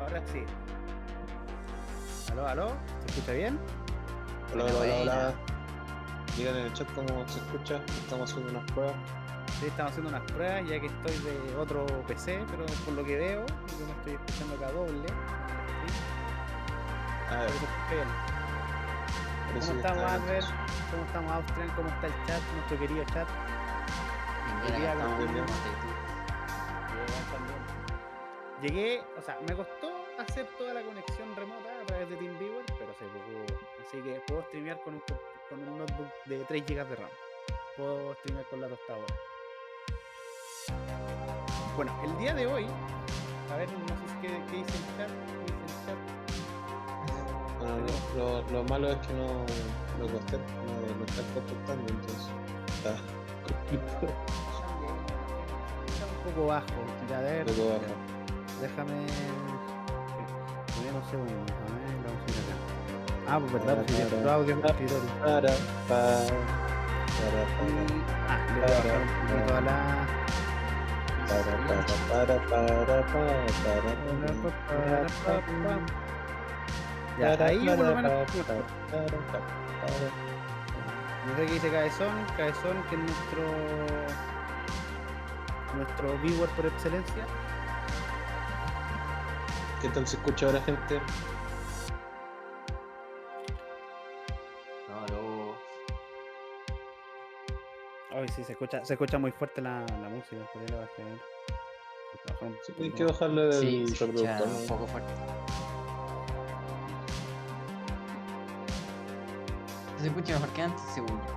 Ahora sí. ¿Aló, aló? ¿Se escucha bien? Hola, hola, hola, hola. Digan en el chat cómo se escucha. Estamos haciendo unas pruebas. Sí, estamos haciendo unas pruebas ya que estoy de otro PC, pero por lo que veo, yo me estoy escuchando acá doble. A ver, ¿Cómo estamos, Albert? ¿Cómo estamos, Austrian? ¿Cómo está el chat, nuestro querido chat? bien. Llegué, o sea, me costó hacer toda la conexión remota a través de TeamViewer, pero se pudo. Así que puedo streamear con un notebook de 3 GB de RAM. Puedo streamear con la tostadora. Bueno, el día de hoy, a ver, no sé si qué dice el chat. Bueno, lo malo es que no está contestando, entonces está complicado. Está un poco bajo, ya de ver. Un poco bajo. Déjame. Un segundo, a ver, vamos a ir acá. Ah, pues verdad, pues ya el audio en el escritorio. Le voy a bajar un poquito a la. Ya, ahí por lo menos. No sé qué dice Cabezón, que es nuestro viewer por excelencia. ¿Qué tal se escucha ahora, gente? sí, se escucha muy fuerte la música, por ahí la bajé a ver. Bajar un Sí, hay poquito que más. bajarle Sí, el se escucha reproductor, un ¿no? poco fuerte. Se escucha mejor que antes, según yo.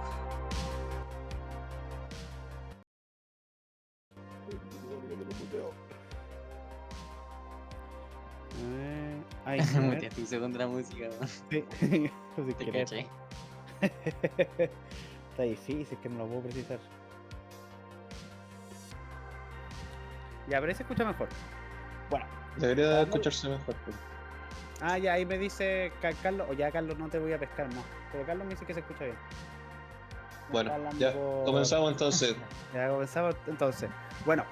Ay, sí, a ver. Muteaste un segundo la música, weón. Sí, sin Te querer. caché. Está difícil, es que no lo puedo precisar. Ya, pero ahí se escucha mejor. Bueno, Debería estábamos- escucharse mejor. ya ahí me dice Carlos, o ya Carlos no te voy a pescar más. Pero Carlos me dice que se escucha bien. Me Bueno, está hablando ya, por- comenzamos entonces. Ya comenzamos entonces. Bueno,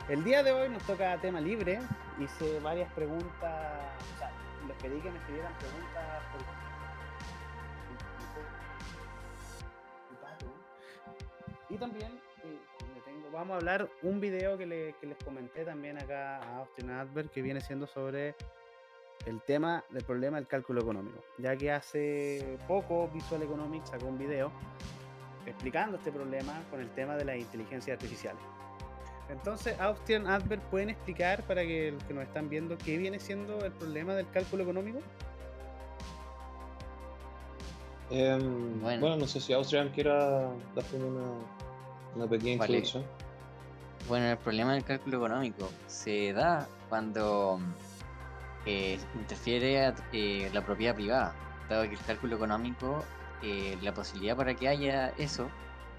el día de hoy nos toca tema libre. Hice varias preguntas. O sea, les pedí que me escribieran preguntas por mi pato. Y también vamos a hablar un video que les comenté también acá a Austin Advert, que viene siendo sobre el tema del problema del cálculo económico. Ya que hace poco Visual Economics sacó un video explicando este problema con el tema de las inteligencias artificiales. Entonces, Austrian Advert, ¿pueden explicar para que los que nos están viendo qué viene siendo el problema del cálculo económico? Bueno, no sé si Austrian quiera dar como una pequeña Vale. introducción. Bueno, el problema del cálculo económico se da cuando interfiere la propiedad privada, dado que el cálculo económico, la posibilidad para que haya eso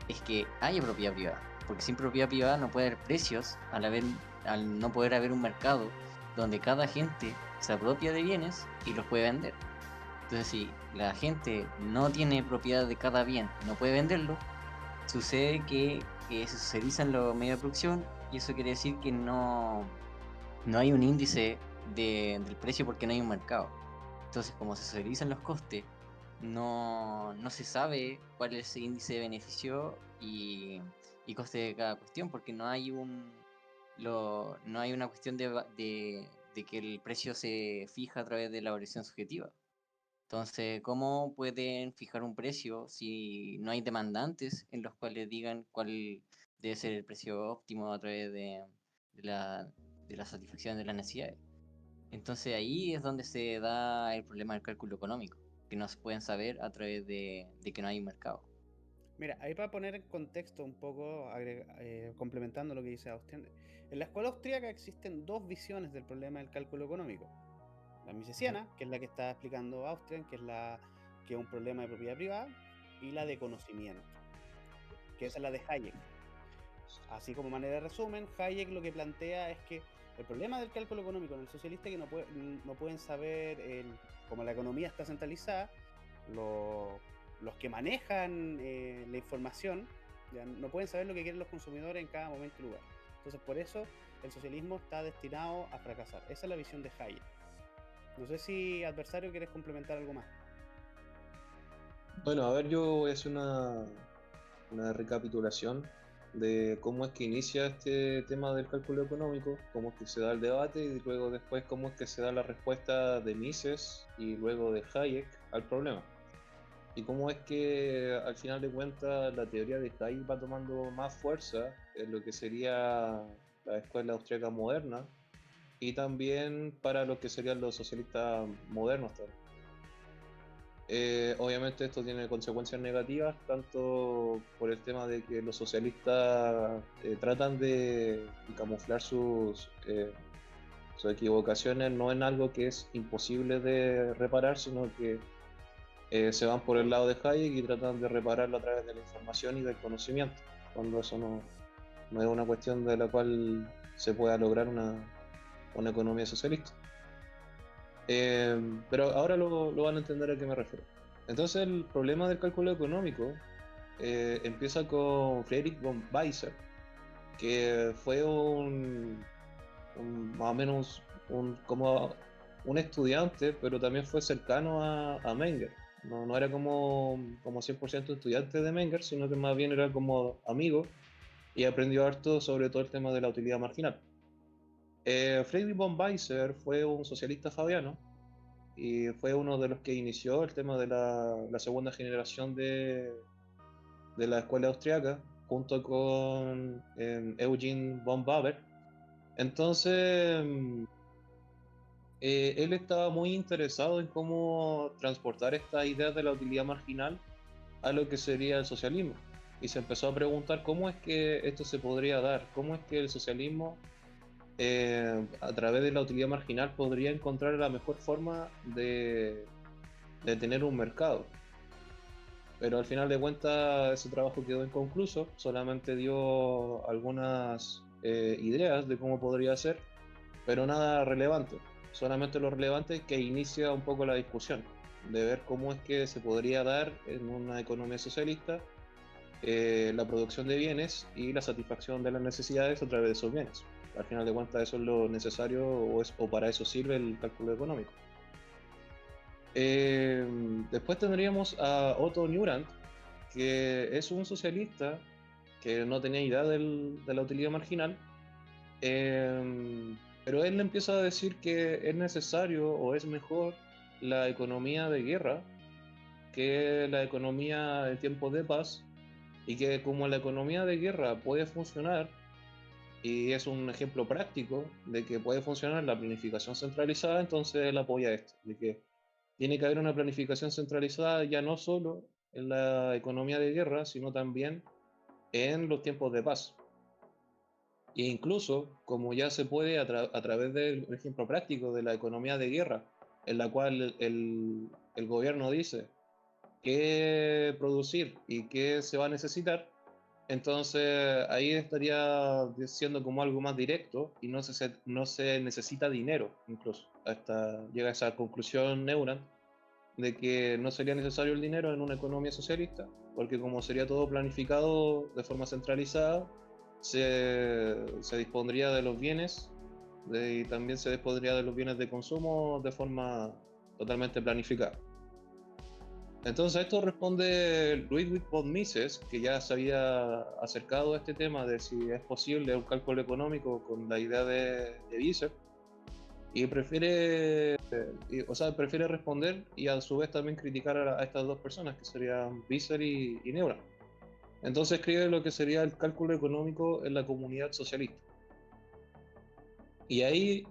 es que haya propiedad privada, porque sin propiedad privada no puede haber precios al no poder haber un mercado donde cada gente se apropia de bienes y los puede vender. Entonces, si la gente no tiene propiedad de cada bien, no puede venderlo, sucede que se socializan los medios de producción y eso quiere decir que no hay un índice del precio porque no hay un mercado. Entonces, como se socializan los costes, no se sabe cuál es ese índice de beneficio y coste de cada cuestión porque no hay una cuestión de que el precio se fija a través de la variación subjetiva. Entonces, ¿cómo pueden fijar un precio si no hay demandantes en los cuales digan cuál debe ser el precio óptimo a través de la, de la satisfacción de las necesidades? Entonces ahí es donde se da el problema del cálculo económico, que no se pueden saber a través de que no hay un mercado. Mira, ahí para poner en contexto un poco, complementando lo que dice Austrian, en la escuela austríaca existen dos visiones del problema del cálculo económico. La misesiana, que es la que está explicando Austrian, que es un problema de propiedad privada, y la de conocimiento, que esa es la de Hayek. Así como manera de resumen, Hayek lo que plantea es que el problema del cálculo económico en el socialista es que no pueden saber, como la economía está centralizada, los que manejan la información ya no pueden saber lo que quieren los consumidores en cada momento y lugar. Entonces, por eso el socialismo está destinado a fracasar. Esa es la visión de Hayek. No sé si, adversario, quieres complementar algo más. Bueno, a ver, yo voy a hacer una recapitulación de cómo es que inicia este tema del cálculo económico, cómo es que se da el debate y luego después cómo es que se da la respuesta de Mises y luego de Hayek al problema. Y cómo es que al final de cuentas la teoría de Hayek va tomando más fuerza en lo que sería la escuela austríaca moderna y también para lo que serían los socialistas modernos también. Obviamente esto tiene consecuencias negativas, tanto por el tema de que los socialistas tratan de camuflar sus equivocaciones, no en algo que es imposible de reparar, sino que se van por el lado de Hayek y tratan de repararlo a través de la información y del conocimiento, cuando eso no es una cuestión de la cual se pueda lograr una economía socialista. Pero ahora lo van a entender a qué me refiero. Entonces el problema del cálculo económico empieza con Friedrich von Weiser, que fue más o menos como un estudiante, pero también fue cercano a Menger. No era como 100% estudiante de Menger, sino que más bien era como amigo y aprendió harto sobre todo el tema de la utilidad marginal. Friedrich von Weiser fue un socialista fabiano y fue uno de los que inició el tema de la segunda generación de la escuela austriaca, junto con Eugene von Baber. Entonces, él estaba muy interesado en cómo transportar estas ideas de la utilidad marginal a lo que sería el socialismo. Y se empezó a preguntar cómo es que esto se podría dar, cómo es que el socialismo, a través de la utilidad marginal, podría encontrar la mejor forma de tener un mercado. Pero al final de cuentas ese trabajo quedó inconcluso, solamente dio algunas ideas de cómo podría ser, pero nada relevante. Solamente lo relevante es que inicia un poco la discusión de ver cómo es que se podría dar en una economía socialista la producción de bienes y la satisfacción de las necesidades a través de esos bienes. Al final de cuentas eso es lo necesario o para eso sirve el cálculo económico. Después tendríamos a Otto Neurath, que es un socialista que no tenía idea de la utilidad marginal, pero él empieza a decir que es necesario o es mejor la economía de guerra que la economía en tiempos de paz, y que como la economía de guerra puede funcionar, y es un ejemplo práctico de que puede funcionar la planificación centralizada, entonces él apoya esto, de que tiene que haber una planificación centralizada ya no solo en la economía de guerra, sino también en los tiempos de paz. E incluso, como ya se puede a través del ejemplo práctico de la economía de guerra, en la cual el gobierno dice qué producir y qué se va a necesitar, entonces ahí estaría siendo como algo más directo y no se necesita dinero, incluso. Hasta llega a esa conclusión Neurath de que no sería necesario el dinero en una economía socialista, porque como sería todo planificado de forma centralizada, se dispondría de los bienes y también se dispondría de los bienes de consumo de forma totalmente planificada. Entonces a esto responde Ludwig von Mises, que ya se había acercado a este tema de si es posible un cálculo económico con la idea de Visser, y prefiere responder y a su vez también criticar a estas dos personas, que serían Visser y Neurath. Entonces escribe lo que sería el cálculo económico en la comunidad socialista. Y ahí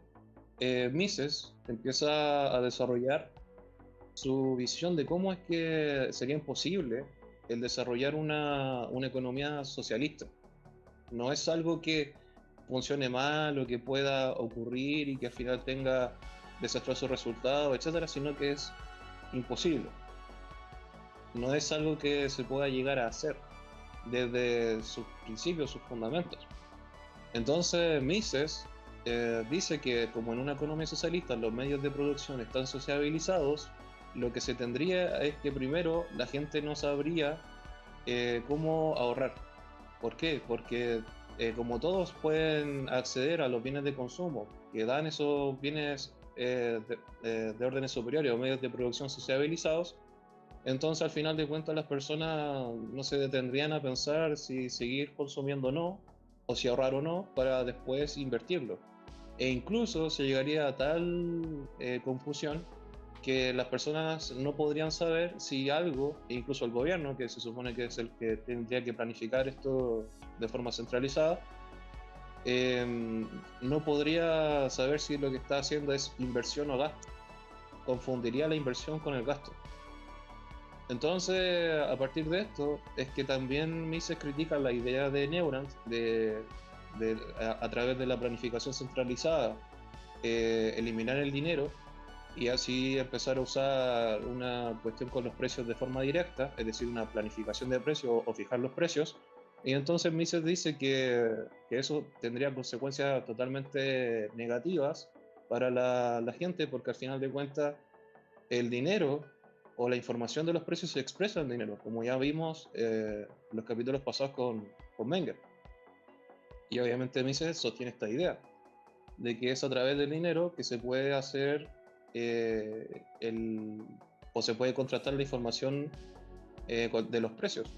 Mises empieza a desarrollar su visión de cómo es que sería imposible el desarrollar una economía socialista. No es algo que funcione mal o que pueda ocurrir y que al final tenga desastrosos resultados, etcétera, sino que es imposible. No es algo que se pueda llegar a hacer desde sus principios, sus fundamentos. Entonces Mises dice que como en una economía socialista los medios de producción están sociabilizados, lo que se tendría es que primero la gente no sabría cómo ahorrar. ¿Por qué? Porque como todos pueden acceder a los bienes de consumo que dan esos bienes de órdenes superiores o medios de producción sociabilizados, entonces al final de cuentas las personas no se detendrían a pensar si seguir consumiendo o no, o si ahorrar o no, para después invertirlo. E incluso se llegaría a tal confusión que las personas no podrían saber si algo, e incluso el gobierno, que se supone que es el que tendría que planificar esto de forma centralizada, no podría saber si lo que está haciendo es inversión o gasto. Confundiría la inversión con el gasto. Entonces, a partir de esto, es que también Mises critica la idea de Neurath a través de la planificación centralizada, eliminar el dinero y así empezar a usar una cuestión con los precios de forma directa, es decir, una planificación de precios o fijar los precios. Y entonces Mises dice que eso tendría consecuencias totalmente negativas para la gente, porque al final de cuentas el dinero o la información de los precios se expresa en dinero, como ya vimos en los capítulos pasados con Menger. Y obviamente Mises sostiene esta idea de que es a través del dinero que se puede hacer o se puede contratar la información de los precios.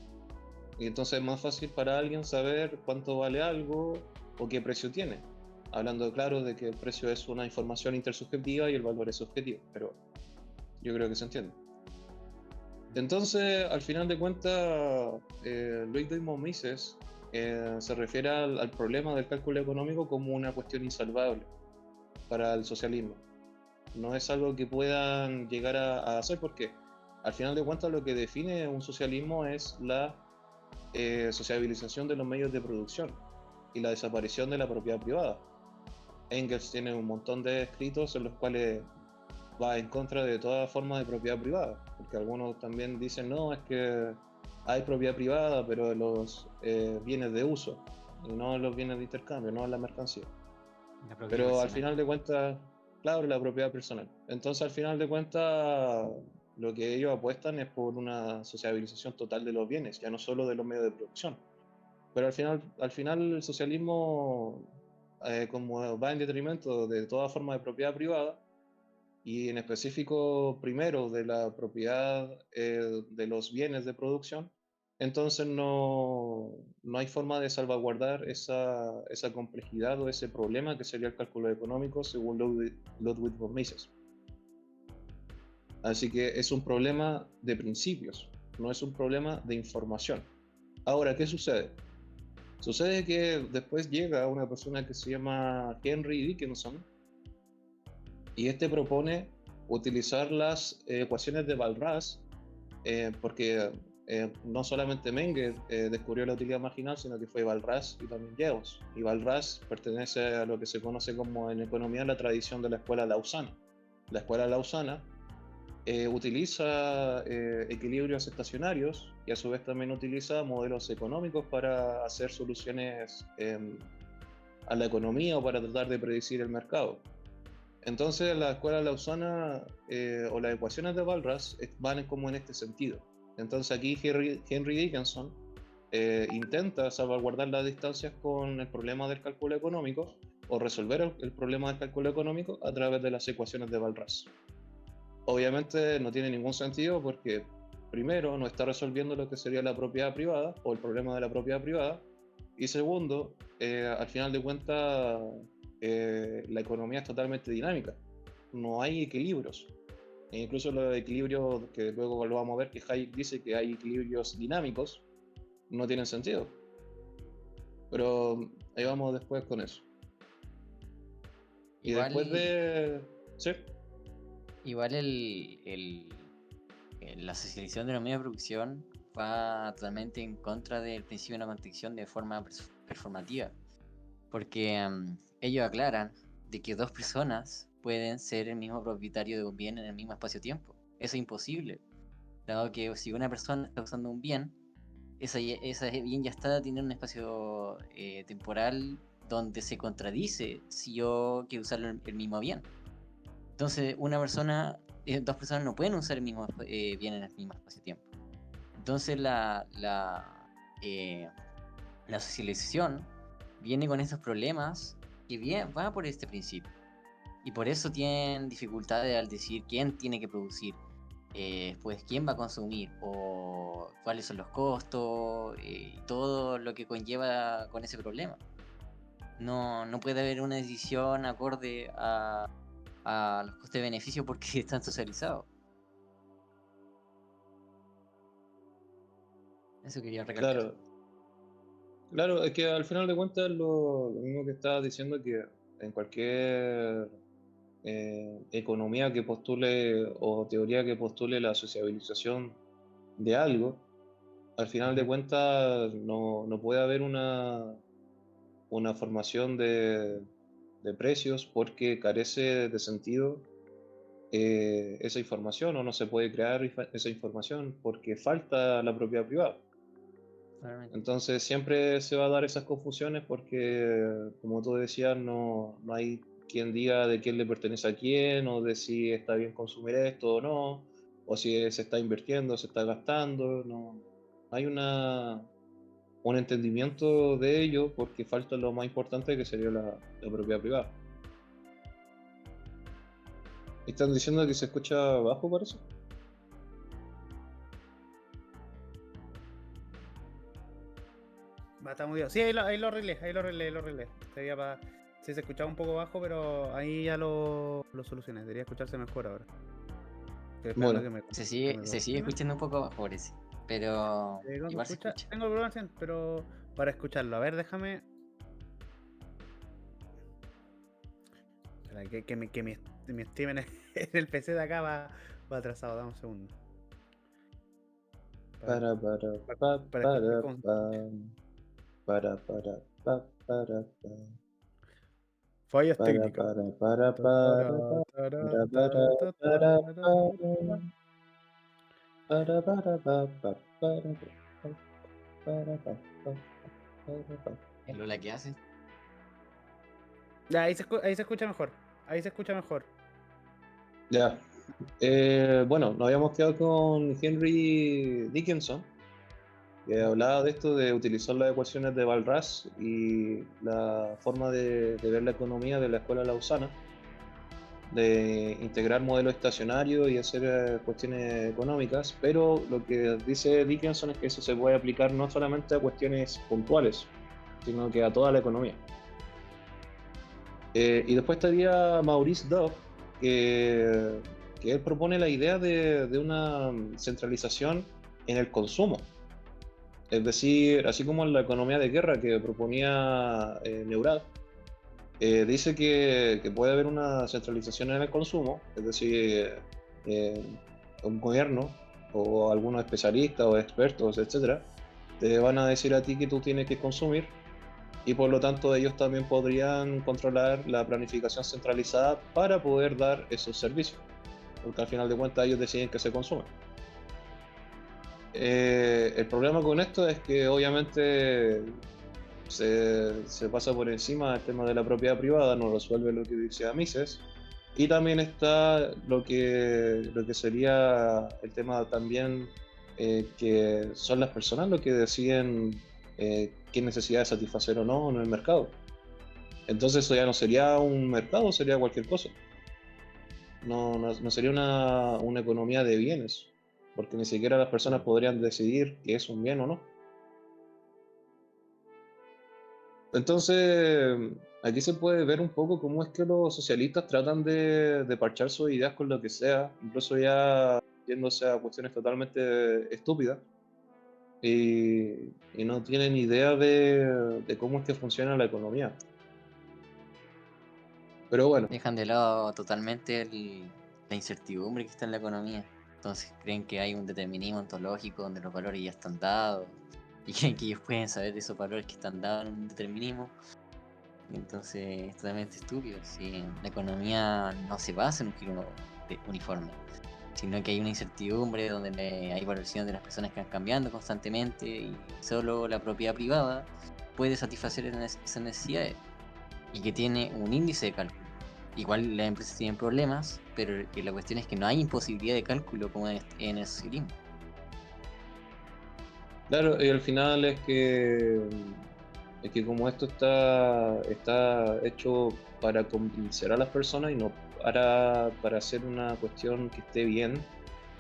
Y entonces es más fácil para alguien saber cuánto vale algo o qué precio tiene. Hablando claro de que el precio es una información intersubjetiva y el valor es subjetivo, pero yo creo que se entiende. Entonces, al final de cuentas, Ludwig von Mises se refiere al problema del cálculo económico como una cuestión insalvable para el socialismo. No es algo que puedan llegar a hacer porque al final de cuentas lo que define un socialismo es la sociabilización de los medios de producción y la desaparición de la propiedad privada. Engels tiene un montón de escritos en los cuales va en contra de toda forma de propiedad privada, porque algunos también dicen, no, es que hay propiedad privada, pero de los bienes de uso, y no los bienes de intercambio, no en la mercancía. La propiedad Pero al personal. final de cuentas, claro, la propiedad personal. Entonces, al final de cuentas, lo que ellos apuestan es por una sociabilización total de los bienes, ya no solo de los medios de producción. Pero al final el socialismo, como va en detrimento de toda forma de propiedad privada, y en específico primero de la propiedad de los bienes de producción, entonces no hay forma de salvaguardar esa complejidad o ese problema que sería el cálculo económico según Ludwig von Mises. Así que es un problema de principios, no es un problema de información. Ahora, ¿qué sucede? Sucede que después llega una persona que se llama Henry Dickinson, y este propone utilizar las ecuaciones de Walras, porque no solamente Menger descubrió la utilidad marginal, sino que fue Walras y también Jevons. Y Walras pertenece a lo que se conoce como en economía la tradición de la escuela lausana. La escuela lausana utiliza equilibrios estacionarios y a su vez también utiliza modelos económicos para hacer soluciones a la economía o para tratar de predecir el mercado. Entonces la escuela lausana o las ecuaciones de Walras van como en este sentido. Entonces aquí Henry Dickinson intenta salvaguardar las distancias con el problema del cálculo económico o resolver el problema del cálculo económico a través de las ecuaciones de Walras. Obviamente no tiene ningún sentido porque primero no está resolviendo lo que sería la propiedad privada o el problema de la propiedad privada, y segundo, al final de cuentas la economía es totalmente dinámica, no hay equilibrios. E incluso los equilibrios que luego lo vamos a ver, que Hayek dice que hay equilibrios dinámicos, no tienen sentido. Pero ahí vamos después con eso. Y Igual, después de... ¿Sí? igual la socialización de los medios de producción va totalmente en contra del principio de la construcción de forma performativa. Porque ellos aclaran de que dos personas pueden ser el mismo propietario de un bien en el mismo espacio-tiempo. Eso es imposible, dado que si una persona está usando un bien, ese bien ya está tiene un espacio temporal donde se contradice si yo quiero usar el mismo bien. Entonces, dos personas no pueden usar el mismo bien en el mismo espacio-tiempo. Entonces, la socialización viene con estos problemas que va por este principio. Y por eso tienen dificultades al decir quién tiene que producir, pues quién va a consumir, o cuáles son los costos, y todo lo que conlleva con ese problema. No puede haber una decisión acorde a los costes de beneficio porque están socializados. Eso quería recalcar. Claro. Claro, es que al final de cuentas lo mismo que estaba diciendo, que en cualquier economía que postule o teoría que postule la sociabilización de algo, al final de cuentas no puede haber una formación de precios porque carece de sentido esa información, o no se puede crear esa información porque falta la propiedad privada. Claramente. Entonces siempre se va a dar esas confusiones porque, como tú decías, no hay quien diga de quién le pertenece a quién, o de si está bien consumir esto o no, o si se está invirtiendo, se está gastando. No hay un entendimiento de ello porque falta lo más importante, que sería la propiedad privada. ¿Están diciendo que se escucha bajo, parece? Está muy bien. Sí, ahí lo arreglé. Sí, se escuchaba un poco bajo, pero ahí ya lo solucioné. Debería escucharse mejor ahora. Estoy esperando Bueno, que Se me sigue confirme. escuchando un poco bajo, parece. Pero ¿Cómo se igual se escucha? escucha. Tengo el problema, pero para escucharlo. A ver, déjame. Espera, que mi stream en el PC de acá va atrasado. Dame un segundo. Para, Para escuchar cómo. para, pa, para, Fallas para, técnicas. para, ¿Es Lola que hace? Ya, ahí se escucha mejor. Ahí se escucha mejor. Ya. Bueno, nos habíamos quedado con Henry Dickinson, que hablaba de esto de utilizar las ecuaciones de Walras y la forma de ver la economía de la escuela lausana, de integrar modelos estacionarios y hacer cuestiones económicas, pero lo que dice Dickinson es que eso se puede aplicar no solamente a cuestiones puntuales, sino que a toda la economía. Y después estaría Maurice Dove, que él propone la idea de una centralización en el consumo. Es decir, así como en la economía de guerra que proponía Neurath, dice que puede haber una centralización en el consumo, es decir, un gobierno o algunos especialistas o expertos, etcétera, te van a decir a ti que tú tienes que consumir y por lo tanto ellos también podrían controlar la planificación centralizada para poder dar esos servicios, porque al final de cuentas ellos deciden que se consume. El problema con esto es que obviamente se pasa por encima del tema de la propiedad privada, no resuelve lo que dice Mises, y también está lo que sería el tema también que son las personas los que deciden qué necesidades satisfacer o no en el mercado. Entonces eso ya no sería un mercado, sería cualquier cosa. No sería una economía de bienes, porque ni siquiera las personas podrían decidir qué es un bien o no. Entonces, aquí se puede ver un poco cómo es que los socialistas tratan de parchar sus ideas con lo que sea, incluso ya yéndose a cuestiones totalmente estúpidas, y no tienen idea de cómo es que funciona la economía. Pero bueno, Dejan de lado totalmente la incertidumbre que está en la economía. Entonces creen que hay un determinismo ontológico donde los valores ya están dados y creen que ellos pueden saber de esos valores que están dados en un determinismo. Entonces es totalmente estúpido. Si la economía no se basa en un giro uniforme, sino que hay una incertidumbre donde hay valoraciones de las personas que van cambiando constantemente y solo la propiedad privada puede satisfacer esas necesidades y que tiene un índice de cálculo. Igual las empresas tienen problemas, pero la cuestión es que no hay imposibilidad de cálculo como en el socialismo. claro, y al final es que como esto está hecho para convencer a las personas y no para hacer una cuestión que esté bien,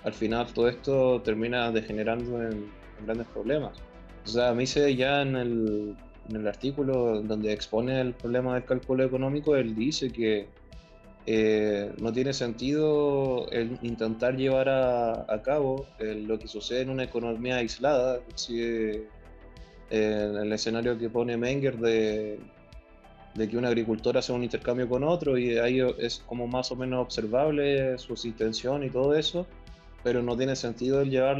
al final todo esto termina degenerando en grandes problemas. O sea, a mí ya en el artículo donde expone el problema del cálculo económico, él dice que no tiene sentido el intentar llevar a cabo lo que sucede en una economía aislada, es decir, en el escenario que pone Menger de que un agricultor hace un intercambio con otro y ahí es como más o menos observable sus intenciones y todo eso, pero no tiene sentido el llevar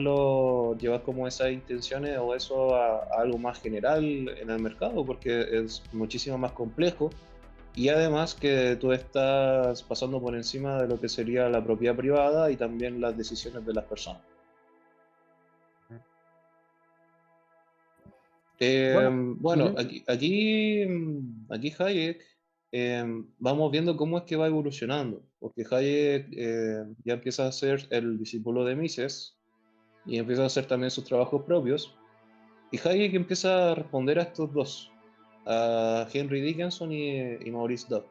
como esas intenciones o eso a algo más general en el mercado, porque es muchísimo más complejo y además que tú estás pasando por encima de lo que sería la propiedad privada y también las decisiones de las personas. Bueno, aquí Hayek vamos viendo cómo es que va evolucionando, porque Hayek ya empieza a ser el discípulo de Mises y empieza a hacer también sus trabajos propios, y Hayek empieza a responder a estos dos, a Henry Dickinson y Maurice Dove.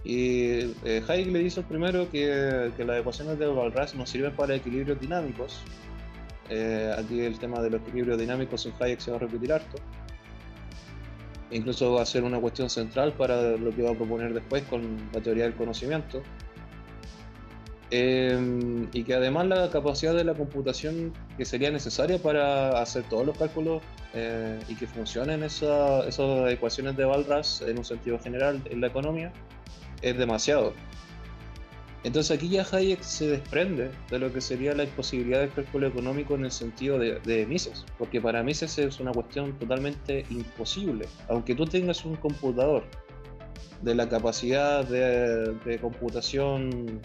Y Hayek le dice primero que las ecuaciones de Walras no sirven para equilibrios dinámicos. Aquí el tema de los equilibrios dinámicos en Hayek se va a repetir harto. Incluso va a ser una cuestión central para lo que va a proponer después con la teoría del conocimiento. Y que además la capacidad de la computación que sería necesaria para hacer todos los cálculos y que funcionen esas ecuaciones de Walras en un sentido general en la economía es demasiado. Entonces aquí ya Hayek se desprende de lo que sería la imposibilidad del cálculo económico en el sentido de Mises, porque para Mises es una cuestión totalmente imposible. Aunque tú tengas un computador de la capacidad de computación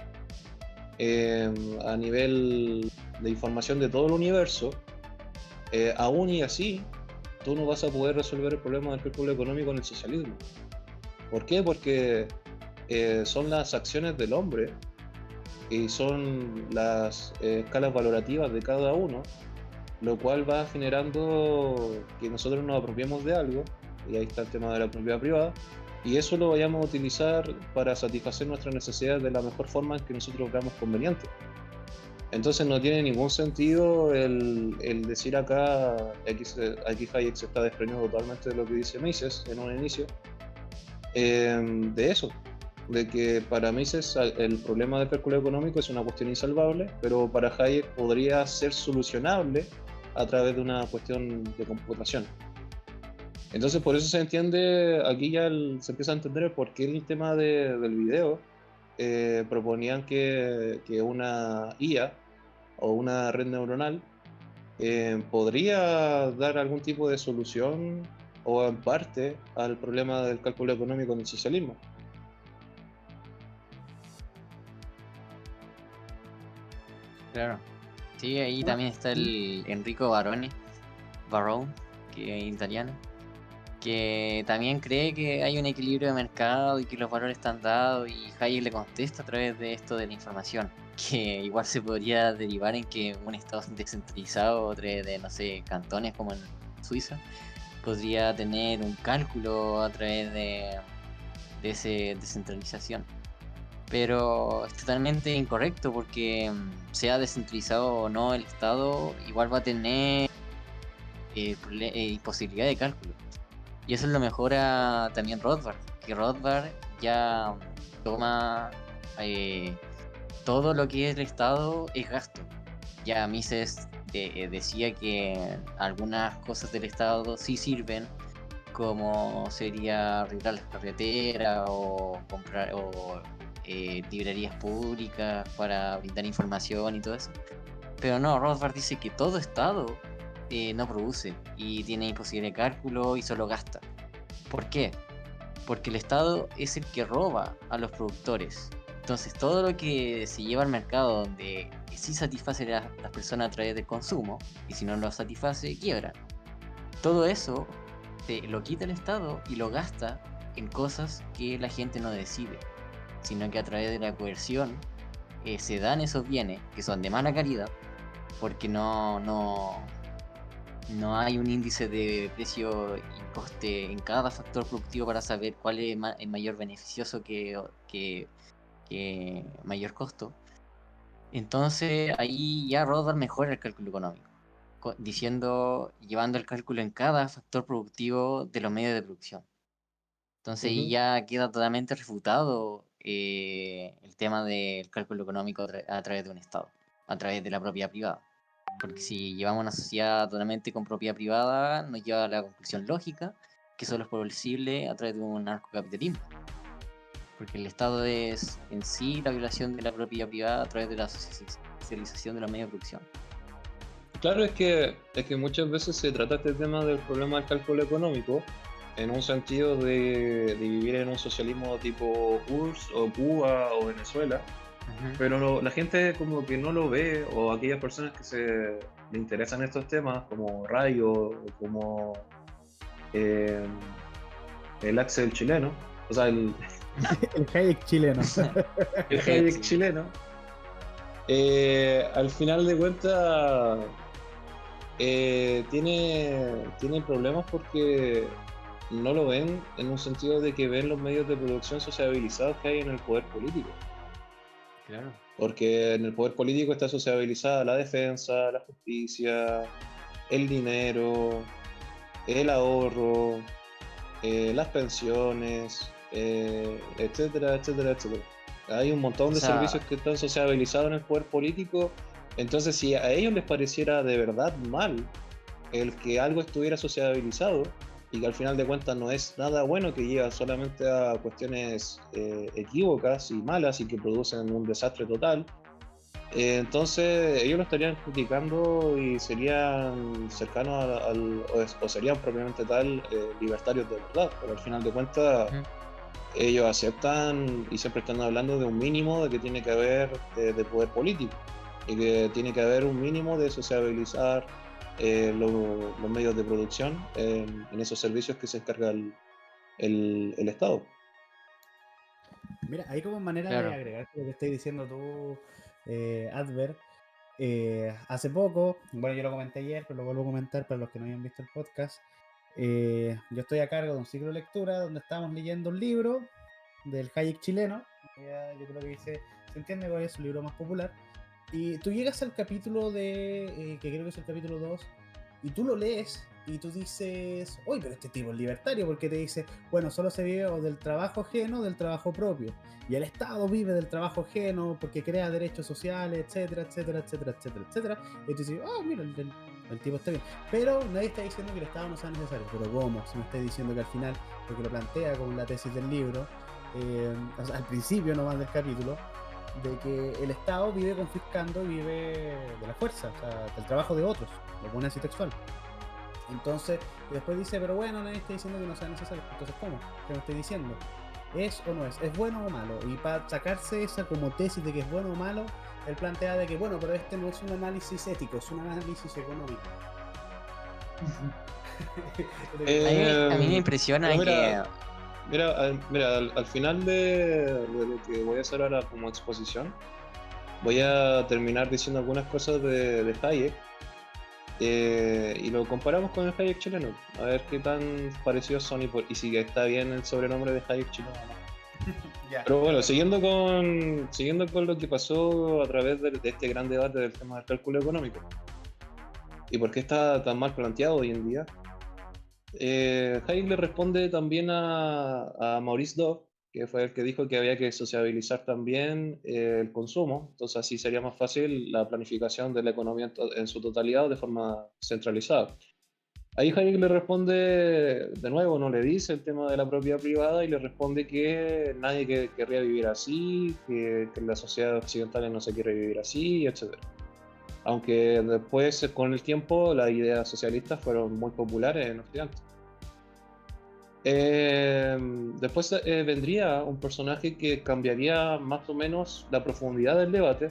a nivel de información de todo el universo, aún y así, tú no vas a poder resolver el problema del cálculo económico en el socialismo. ¿Por qué? Porque son las acciones del hombre y son las escalas valorativas de cada uno, lo cual va generando que nosotros nos apropiemos de algo, y ahí está el tema de la propiedad privada, y eso lo vayamos a utilizar para satisfacer nuestras necesidades de la mejor forma en que nosotros veamos conveniente. Entonces no tiene ningún sentido el decir acá, aquí Hayek se está desprendiendo totalmente de lo que dice Mises en un inicio, de eso, de que para Mises el problema del cálculo económico es una cuestión insalvable, pero para Hayek podría ser solucionable a través de una cuestión de computación. Entonces por eso se entiende, aquí ya se empieza a entender el porqué el tema del video. Proponían que una IA o una red neuronal podría dar algún tipo de solución o en parte al problema del cálculo económico en el socialismo. Claro. Sí, ahí también está el Enrico Barone, que es italiano, que también cree que hay un equilibrio de mercado y que los valores están dados, y Hayek le contesta a través de esto de la información, que igual se podría derivar en que un estado descentralizado a través de, no sé, cantones como en Suiza, podría tener un cálculo a través de esa descentralización. Pero es totalmente incorrecto, porque sea descentralizado o no el Estado, igual va a tener imposibilidad de cálculo. Y eso lo mejora también Rothbard, que Rothbard ya toma todo lo que es el Estado es gasto. Ya Mises decía que algunas cosas del Estado sí sirven, como sería arreglar las carreteras o comprar librerías públicas para brindar información y todo eso. Pero no, Rothbard dice que todo Estado no produce y tiene imposible cálculo y solo gasta. ¿Por qué? Porque el Estado es el que roba a los productores. Entonces todo lo que se lleva al mercado, donde sí satisface a las personas a través del consumo, y si no lo satisface, quiebra. Todo eso lo quita el Estado y lo gasta en cosas que la gente no decide, sino que a través de la coerción se dan esos bienes que son de mala calidad, porque no hay un índice de precio y coste en cada factor productivo para saber cuál es mayor beneficioso que mayor costo. Entonces ahí ya Rothbard mejora el cálculo económico, llevando el cálculo en cada factor productivo de los medios de producción. Entonces ahí ya queda totalmente refutado el tema del cálculo económico a través de un Estado, a través de la propiedad privada. Porque si llevamos una sociedad totalmente con propiedad privada, nos lleva a la conclusión lógica que solo es posible a través de un narcocapitalismo. Porque el Estado es en sí la violación de la propiedad privada a través de la socialización de los medios de producción. Claro, es que muchas veces se trata este tema del problema del cálculo económico en un sentido de vivir en un socialismo tipo URSS o Cuba o Venezuela, pero la gente como que no lo ve, o aquellas personas que le interesan estos temas como Rayo o como el Axel chileno, o sea, el Hayek chileno. El Hayek chileno, al final de cuentas tiene problemas porque no lo ven en un sentido de que ven los medios de producción sociabilizados que hay en el poder político. Claro. Porque en el poder político está sociabilizada la defensa, la justicia, el dinero, el ahorro, las pensiones, etcétera, etcétera, etcétera. Hay un montón O de sea, servicios que están sociabilizados en el poder político. Entonces, si a ellos les pareciera de verdad mal el que algo estuviera sociabilizado y que al final de cuentas no es nada bueno, que lleva solamente a cuestiones equívocas y malas y que producen un desastre total, entonces ellos lo estarían criticando y serían cercanos o serían propiamente tal libertarios de verdad, pero al final de cuentas ujú, ellos aceptan y siempre están hablando de un mínimo de que tiene que haber de poder político y que tiene que haber un mínimo de sociabilizar los medios de producción en esos servicios que se encarga el Estado. Mira, hay como manera de claro. agregar lo que estás diciendo tú, Adver. Hace poco, bueno, yo lo comenté ayer, pero lo vuelvo a comentar para los que no hayan visto el podcast. Yo estoy a cargo de un ciclo de lectura donde estamos leyendo un libro del Hayek chileno. Yo creo que se entiende cuál es su libro más popular. Y tú llegas al capítulo que creo que es el capítulo 2, y tú lo lees y tú dices, oye, pero este tipo es libertario, porque te dice, bueno, solo se vive o del trabajo ajeno o del trabajo propio. Y el Estado vive del trabajo ajeno porque crea derechos sociales, etcétera, etcétera, etcétera, etcétera, etcétera. Y tú dices, oh, mira, el tipo está bien. Pero nadie está diciendo que el Estado no sea necesario. Pero ¿cómo? Si me está diciendo que al final, porque lo plantea como en la tesis del libro, o sea, al principio nomás del capítulo, de que el Estado vive confiscando y vive de la fuerza, o sea, del trabajo de otros, lo pone así textual. Entonces, y después dice, pero bueno, nadie está diciendo que no sea necesario. Entonces, ¿cómo? ¿Qué me estoy diciendo? ¿Es o no es? ¿Es bueno o malo? Y para sacarse esa como tesis de que es bueno o malo, él plantea de que, bueno, pero este no es un análisis ético, es un análisis económico. A mí me Eh, impresiona pero que. mira, al final de lo que voy a hacer ahora como exposición, voy a terminar diciendo algunas cosas de Hayek y lo comparamos con el Hayek chileno, a ver qué tan parecidos son y si está bien el sobrenombre de Hayek chileno o no. Ya. Pero bueno, siguiendo con lo que pasó a través de este gran debate del tema del cálculo económico y por qué está tan mal planteado hoy en día, Hayek le responde también a Maurice Dobb, que fue el que dijo que había que sociabilizar también el consumo, entonces así sería más fácil la planificación de la economía en su totalidad de forma centralizada. Ahí Hayek le responde, de nuevo, no le dice el tema de la propiedad privada y le responde que nadie querría vivir así, que la sociedad occidental no se quiere vivir así, etc. Aunque después, con el tiempo, las ideas socialistas fueron muy populares en Occidente. Después vendría un personaje que cambiaría más o menos la profundidad del debate,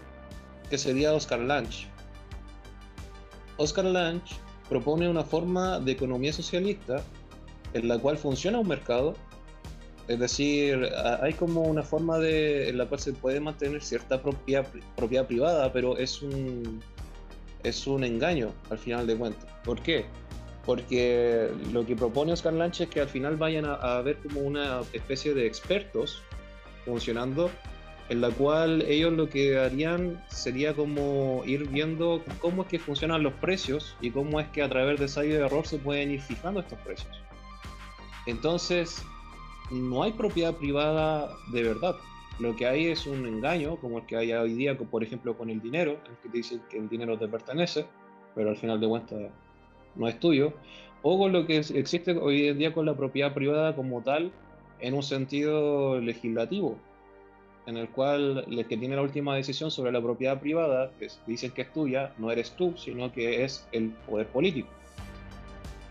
que sería Oscar Lange. Oscar Lange propone una forma de economía socialista en la cual funciona un mercado, es decir, hay como una forma en la cual se puede mantener cierta propiedad privada, pero es un engaño al final de cuentas. ¿Por qué? Porque lo que propone Oscar Lange es que al final vayan a ver como una especie de expertos funcionando, en la cual ellos lo que harían sería como ir viendo cómo es que funcionan los precios y cómo es que a través de ensayo de error se pueden ir fijando estos precios. Entonces, no hay propiedad privada de verdad. Lo que hay es un engaño, como el que hay hoy día, por ejemplo, con el dinero, en el que te dicen que el dinero te pertenece, pero al final de cuentas no es tuyo, o con lo que existe hoy en día con la propiedad privada como tal, en un sentido legislativo, en el cual el que tiene la última decisión sobre la propiedad privada, que dicen que es tuya, no eres tú, sino que es el poder político.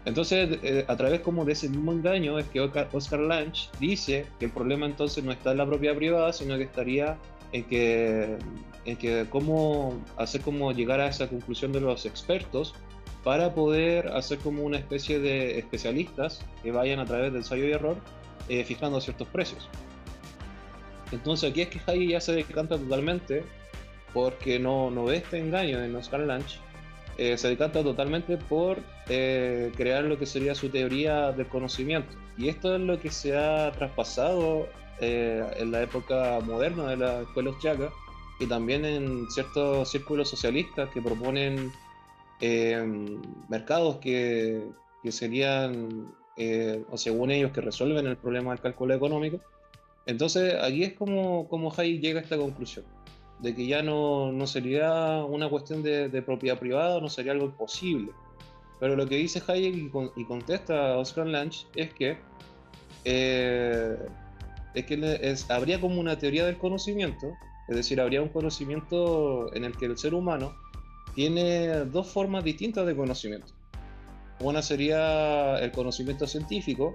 Entonces, a través como de ese mismo engaño es que Oscar Lange dice que el problema entonces no está en la propiedad privada, sino que estaría en que cómo hacer como llegar a esa conclusión de los expertos para poder hacer como una especie de especialistas que vayan a través del ensayo y error fijando ciertos precios. Entonces aquí es que Hayek ya se decanta totalmente porque no ve este engaño en Oscar Lange, se decanta totalmente por crear lo que sería su teoría del conocimiento. Y esto es lo que se ha traspasado en la época moderna de la escuela austriaca y también en ciertos círculos socialistas que proponen mercados que serían, o según ellos, que resuelven el problema del cálculo económico, Entonces, aquí es como Hayek llega a esta conclusión, de que ya no sería una cuestión de propiedad privada, no sería algo imposible. Pero lo que dice Hayek y contesta Oscar Lange eh, es que habría como una teoría del conocimiento, es decir, habría un conocimiento en el que el ser humano tiene dos formas distintas de conocimiento. Una sería el conocimiento científico,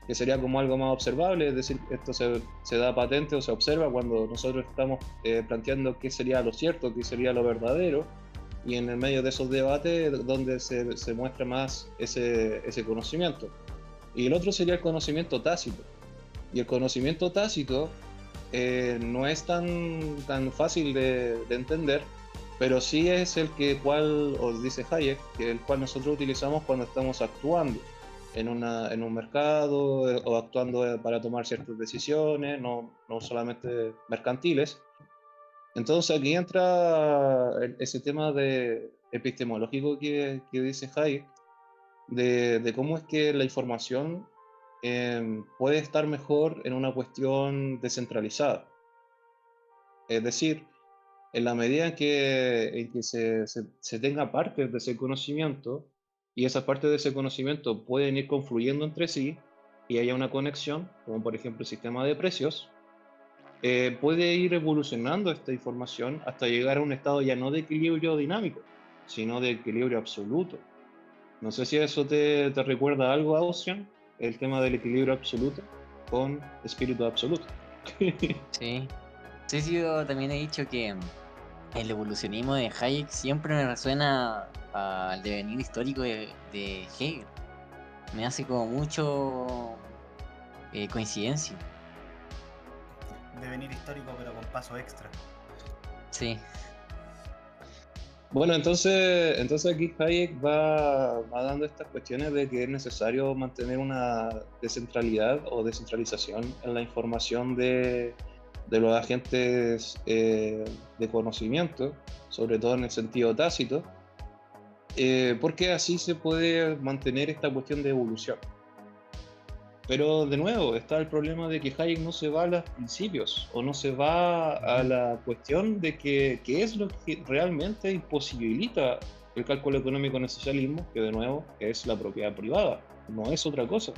que sería como algo más observable, es decir, esto se da patente o se observa cuando nosotros estamos planteando qué sería lo cierto, qué sería lo verdadero, y en el medio de esos debates donde se muestra más ese conocimiento. Y el otro sería el conocimiento tácito. Y el conocimiento tácito no es tan fácil de entender, pero sí es el cual, os dice Hayek, que el cual nosotros utilizamos cuando estamos actuando en un mercado o actuando para tomar ciertas decisiones, no solamente mercantiles. Entonces aquí entra ese tema epistemológico que dice Hayek, de cómo es que la información puede estar mejor en una cuestión descentralizada. Es decir, en la medida en que se tenga partes de ese conocimiento y esas partes de ese conocimiento pueden ir confluyendo entre sí y haya una conexión, como por ejemplo el sistema de precios, puede ir evolucionando esta información hasta llegar a un estado ya no de equilibrio dinámico, sino de equilibrio absoluto. No sé si eso te recuerda algo, Austrian, el tema del equilibrio absoluto con espíritu absoluto. Sí. Sí, sí, yo también he dicho que el evolucionismo de Hayek siempre me resuena al devenir histórico de Hegel. Me hace como mucho coincidencia. Devenir histórico, pero con paso extra. Sí, Bueno, entonces aquí Hayek va dando estas cuestiones de que es necesario mantener una descentralidad o descentralización en la información de los agentes de conocimiento, sobre todo en el sentido tácito, porque así se puede mantener esta cuestión de evolución. Pero de nuevo, está el problema de que Hayek no se va a los principios o no se va a la cuestión de qué es lo que realmente imposibilita el cálculo económico en el socialismo, que de nuevo es la propiedad privada, no es otra cosa.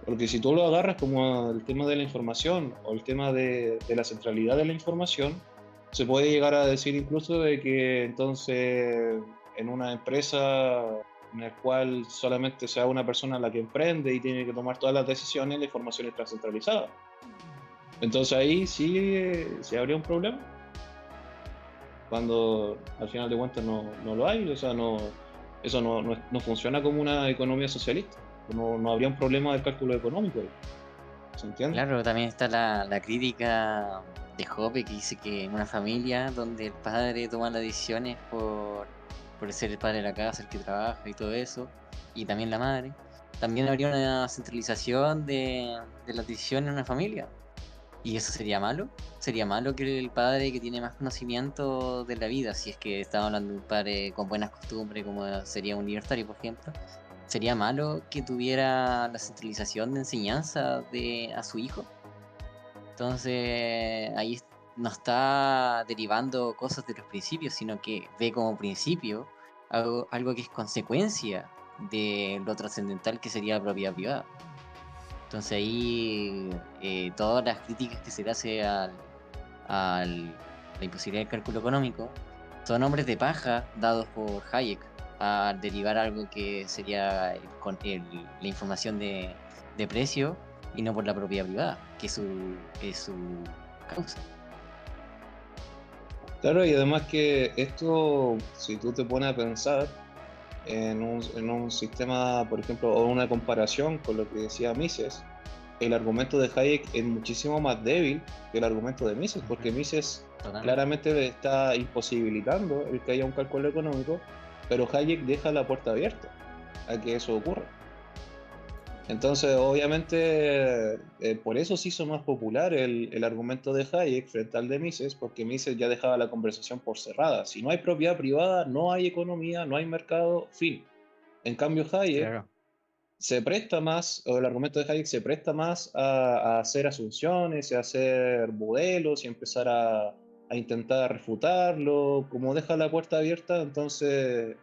Porque si tú lo agarras como el tema de la información o el tema de la centralidad de la información, se puede llegar a decir incluso de que entonces en una empresa en la cual solamente sea una persona la que emprende y tiene que tomar todas las decisiones, la información está centralizada. Entonces ahí sí habría un problema, cuando al final de cuentas no lo hay, o sea, eso no funciona como una economía socialista, no habría un problema del cálculo económico, ¿se entiende? claro, también está la crítica de Hoppe que dice que en una familia donde el padre toma las decisiones por ser el padre de la casa, el que trabaja y todo eso, y también la madre, también habría una centralización de las decisiones en una familia. ¿Y eso sería malo? ¿Sería malo que el padre que tiene más conocimiento de la vida, si es que estamos hablando de un padre con buenas costumbres, como sería un libertario, por ejemplo, sería malo que tuviera la centralización de enseñanza a su hijo? Entonces, ahí no está derivando cosas de los principios, sino que ve como principio algo que es consecuencia de lo trascendental que sería la propiedad privada. Entonces ahí todas las críticas que se le hace a la imposibilidad del cálculo económico son hombres de paja dados por Hayek a derivar algo que sería la información de precio y no por la propiedad privada, que es su causa. Claro, y además que esto, si tú te pones a pensar en un sistema, por ejemplo, o una comparación con lo que decía Mises, el argumento de Hayek es muchísimo más débil que el argumento de Mises, porque Mises Totalmente. claramente está imposibilitando el que haya un cálculo económico, pero Hayek deja la puerta abierta a que eso ocurra. Entonces, obviamente, por eso se hizo más popular el argumento de Hayek frente al de Mises, porque Mises ya dejaba la conversación por cerrada. Si no hay propiedad privada, no hay economía, no hay mercado, fin. En cambio, Hayek Claro. se presta más, o el argumento de Hayek se presta más a hacer asunciones, a hacer modelos y empezar a intentar refutarlo. Como deja la puerta abierta, entonces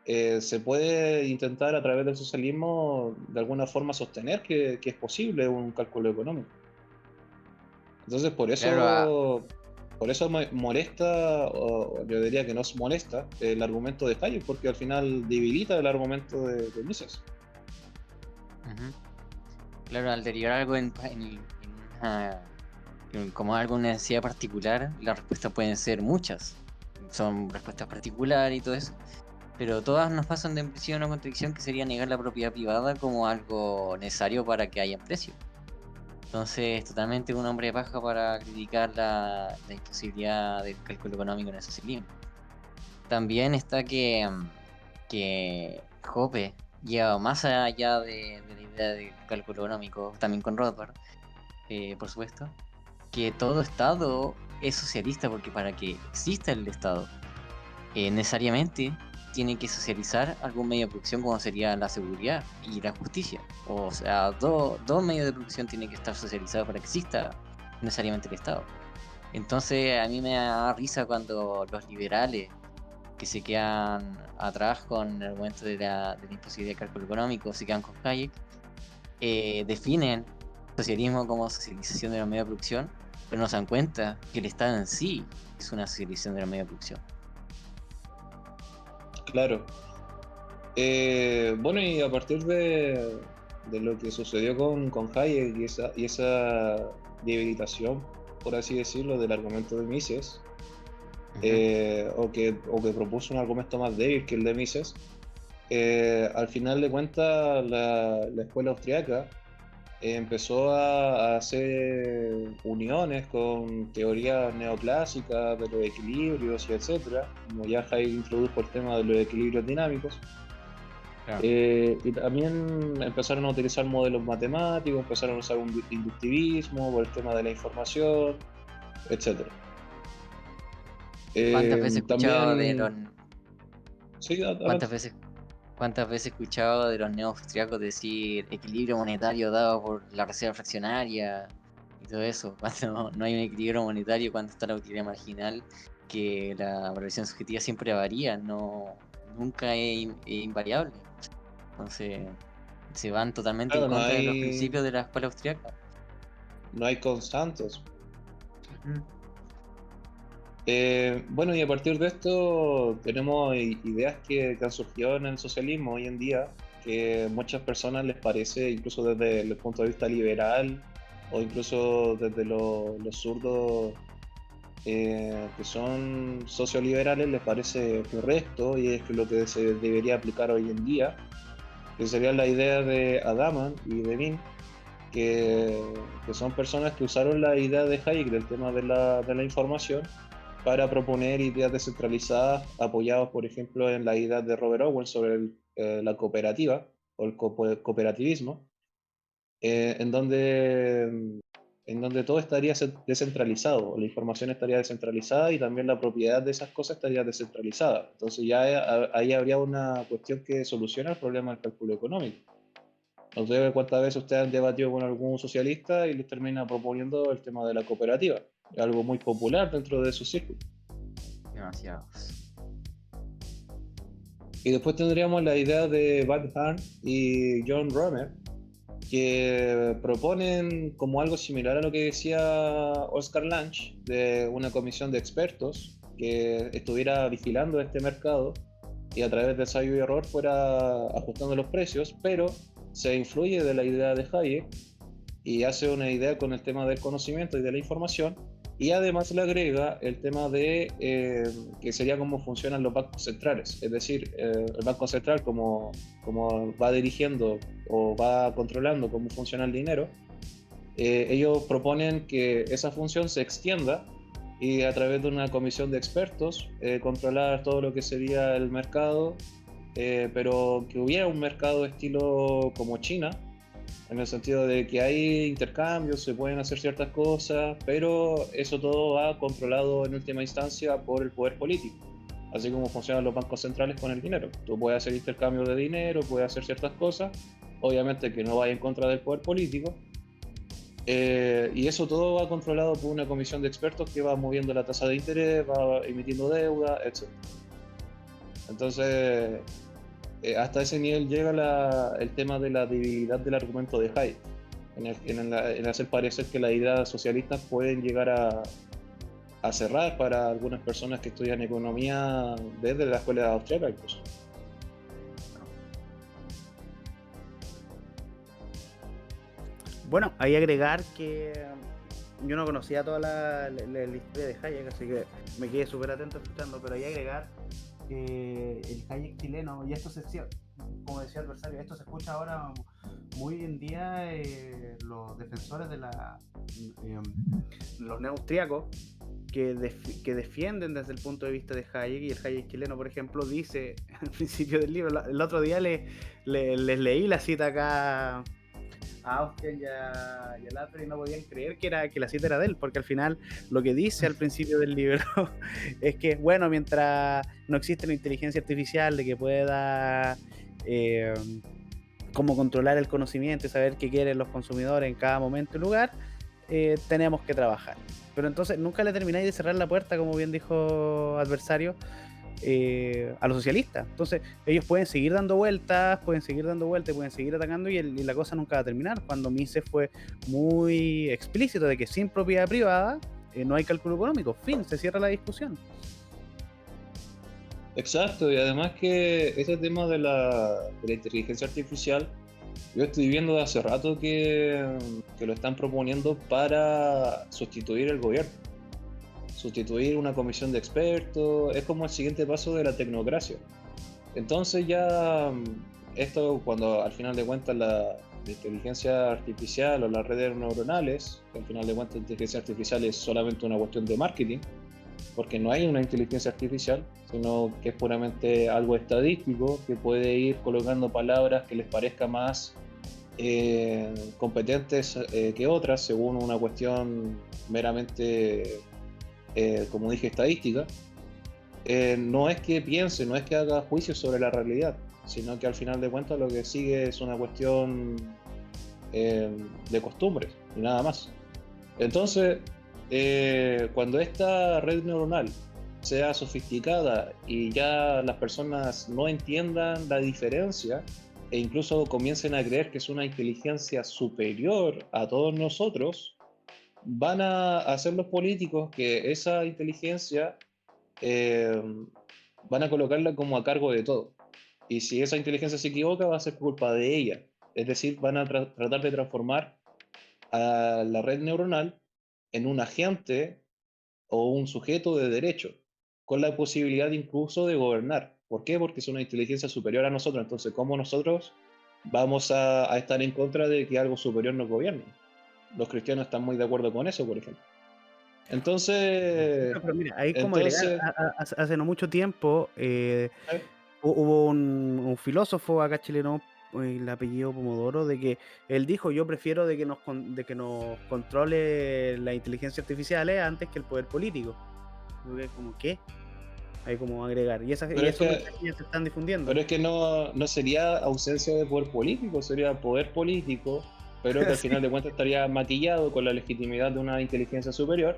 se puede intentar a través del socialismo de alguna forma sostener que es posible un cálculo económico. Entonces Claro, por eso me molesta, o yo diría que nos molesta el argumento de Hayek, porque al final debilita el argumento de Mises. ujú. Claro, al derivar algo una- como algo, una necesidad particular, las respuestas pueden ser muchas. Son respuestas particulares y todo eso. Pero todas nos pasan de en una contradicción que sería negar la propiedad privada como algo necesario para que haya precio. Entonces, totalmente un hombre de paja para criticar la imposibilidad del cálculo económico en el socialismo. También está que Hoppe lleva más allá de la idea del cálculo económico, también con Rothbard, por supuesto, que todo Estado es socialista, porque para que exista el Estado, necesariamente tiene que socializar algún medio de producción como sería la seguridad y la justicia. O sea, dos medios de producción tienen que estar socializados para que exista necesariamente el Estado. Entonces a mí me da risa cuando los liberales que se quedan atrás con el argumento de la imposibilidad de cálculo económico, se quedan con Hayek, definen socialismo como socialización de los medios de producción, pero no se dan cuenta que el Estado en sí es una socialización de los medios de producción. Claro. Bueno, y a partir de lo que sucedió con Hayek y esa debilitación, por así decirlo, del argumento de Mises, o que propuso un argumento más débil que el de Mises, al final de cuentas la escuela austriaca empezó a hacer uniones con teorías neoclásicas de los equilibrios y etcétera, como ya Hayek introdujo el tema de los equilibrios dinámicos. Claro. Y también empezaron a utilizar modelos matemáticos, empezaron a usar un inductivismo por el tema de la información, etcétera. ¿Cuántas veces he escuchado de los También, sí, cuántas adelante. veces cuántas veces he escuchado de los neoaustriacos decir equilibrio monetario dado por la reserva fraccionaria y todo eso? Cuando no hay un equilibrio monetario, cuando está la utilidad marginal, que la valoración subjetiva siempre varía, nunca es invariable. Entonces se van totalmente en Claro, contra de los principios de la escuela austriaca. no hay constantes. Ujú. Bueno, y a partir de esto tenemos ideas que han surgido en el socialismo hoy en día, que a muchas personas les parece, incluso desde el punto de vista liberal, o incluso desde los zurdos que son socioliberales, les parece correcto y es lo que se debería aplicar hoy en día, que sería la idea de Adaman y de Min, que, que son personas que usaron la idea de Hayek del tema de la información para proponer ideas descentralizadas apoyados, por ejemplo, en la idea de Robert Owen sobre la cooperativa o el cooperativismo, eh, en donde, en donde todo estaría descentralizado, la información estaría descentralizada y también la propiedad de esas cosas estaría descentralizada. Entonces ya ahí habría una cuestión que soluciona el problema del cálculo económico. No sé cuántas veces ustedes han debatido con algún socialista y les termina proponiendo el tema de la cooperativa. Es algo muy popular dentro de su círculo. Demasiados. Y después tendríamos la idea de Bud Hahn y John Romer, que proponen como algo similar a lo que decía Oscar Lange, de una comisión de expertos que estuviera vigilando este mercado y a través de ensayo y error fuera ajustando los precios, pero se influye de la idea de Hayek y hace una idea con el tema del conocimiento y de la información, y además le agrega el tema de que sería cómo funcionan los bancos centrales, es decir, el Banco Central como va dirigiendo o va controlando cómo funciona el dinero, ellos proponen que esa función se extienda y a través de una comisión de expertos controlar todo lo que sería el mercado, pero que hubiera un mercado estilo como China, en el sentido de que hay intercambios, se pueden hacer ciertas cosas, pero eso todo va controlado en última instancia por el poder político, así como funcionan los bancos centrales con el dinero. Tú puedes hacer intercambios de dinero, puedes hacer ciertas cosas, obviamente que no vaya en contra del poder político, y eso todo va controlado por una comisión de expertos que va moviendo la tasa de interés, va emitiendo deuda, etc. Entonces, hasta ese nivel llega el tema de la debilidad del argumento de Hayek, en hacer parecer que las ideas socialistas pueden llegar a cerrar para algunas personas que estudian economía desde la escuela austríaca incluso. Bueno, hay que agregar que yo no conocía toda la historia de Hayek, así que me quedé súper atento escuchando, pero hay que agregar que el Hayek chileno, y esto como decía el adversario, esto se escucha ahora muy hoy en día, los defensores de los neoaustriacos que defienden desde el punto de vista de Hayek, y el Hayek chileno, por ejemplo, dice al principio del libro, el otro día les leí la cita acá a Austin y al Alfred, y no podían creer que la cita era de él, porque al final lo que dice al principio del libro es que, bueno, mientras no existe la inteligencia artificial de que pueda como controlar el conocimiento y saber qué quieren los consumidores en cada momento y lugar, tenemos que trabajar. Pero entonces nunca le termináis de cerrar la puerta, como bien dijo adversario, a los socialistas. Entonces ellos pueden seguir dando vueltas, pueden seguir atacando, y la cosa nunca va a terminar. Cuando Mises fue muy explícito de que sin propiedad privada no hay cálculo económico, fin, se cierra la discusión. Exacto, y además que ese tema de la inteligencia artificial, yo estoy viendo de hace rato que lo están proponiendo para sustituir el gobierno, sustituir una comisión de expertos, es como el siguiente paso de la tecnocracia. Entonces ya esto, cuando al final de cuentas la inteligencia artificial o las redes neuronales, que al final de cuentas la inteligencia artificial es solamente una cuestión de marketing, porque no hay una inteligencia artificial, sino que es puramente algo estadístico que puede ir colocando palabras que les parezca más competentes que otras, según una cuestión meramente, como dije, estadística. No es que piense, no es que haga juicios sobre la realidad, sino que al final de cuentas lo que sigue es una cuestión de costumbres y nada más. Entonces, cuando esta red neuronal sea sofisticada y ya las personas no entiendan la diferencia e incluso comiencen a creer que es una inteligencia superior a todos nosotros, van a hacer los políticos que esa inteligencia van a colocarla como a cargo de todo. Y si esa inteligencia se equivoca, va a ser culpa de ella. Es decir, van a tratar de transformar a la red neuronal en un agente o un sujeto de derecho, con la posibilidad incluso de gobernar. ¿Por qué? Porque es una inteligencia superior a nosotros. Entonces, ¿cómo nosotros vamos a estar en contra de que algo superior nos gobierne? Los cristianos están muy de acuerdo con eso, por ejemplo. Entonces, No, pero mira, ahí como agregar, hace no mucho tiempo hubo un filósofo acá chileno, el apellido Pomodoro, de que él dijo: yo prefiero de que nos controle la inteligencia artificial antes que el poder político. Como, ¿qué? Hay como agregar. Y esos mensajes ya se están difundiendo. Pero es que no sería ausencia de poder político, sería poder político, pero que al final de cuentas estaría maquillado con la legitimidad de una inteligencia superior,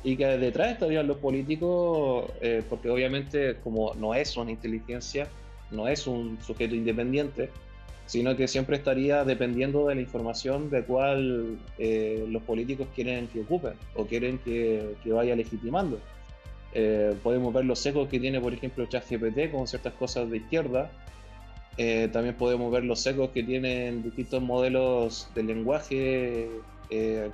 y que detrás estarían los políticos, porque obviamente como no es una inteligencia, no es un sujeto independiente, sino que siempre estaría dependiendo de la información de cuál los políticos quieren que ocupen o quieren que vaya legitimando. Podemos ver los sesgos que tiene, por ejemplo, ChatGPT con ciertas cosas de izquierda. También podemos ver los sesgos que tienen distintos modelos de lenguaje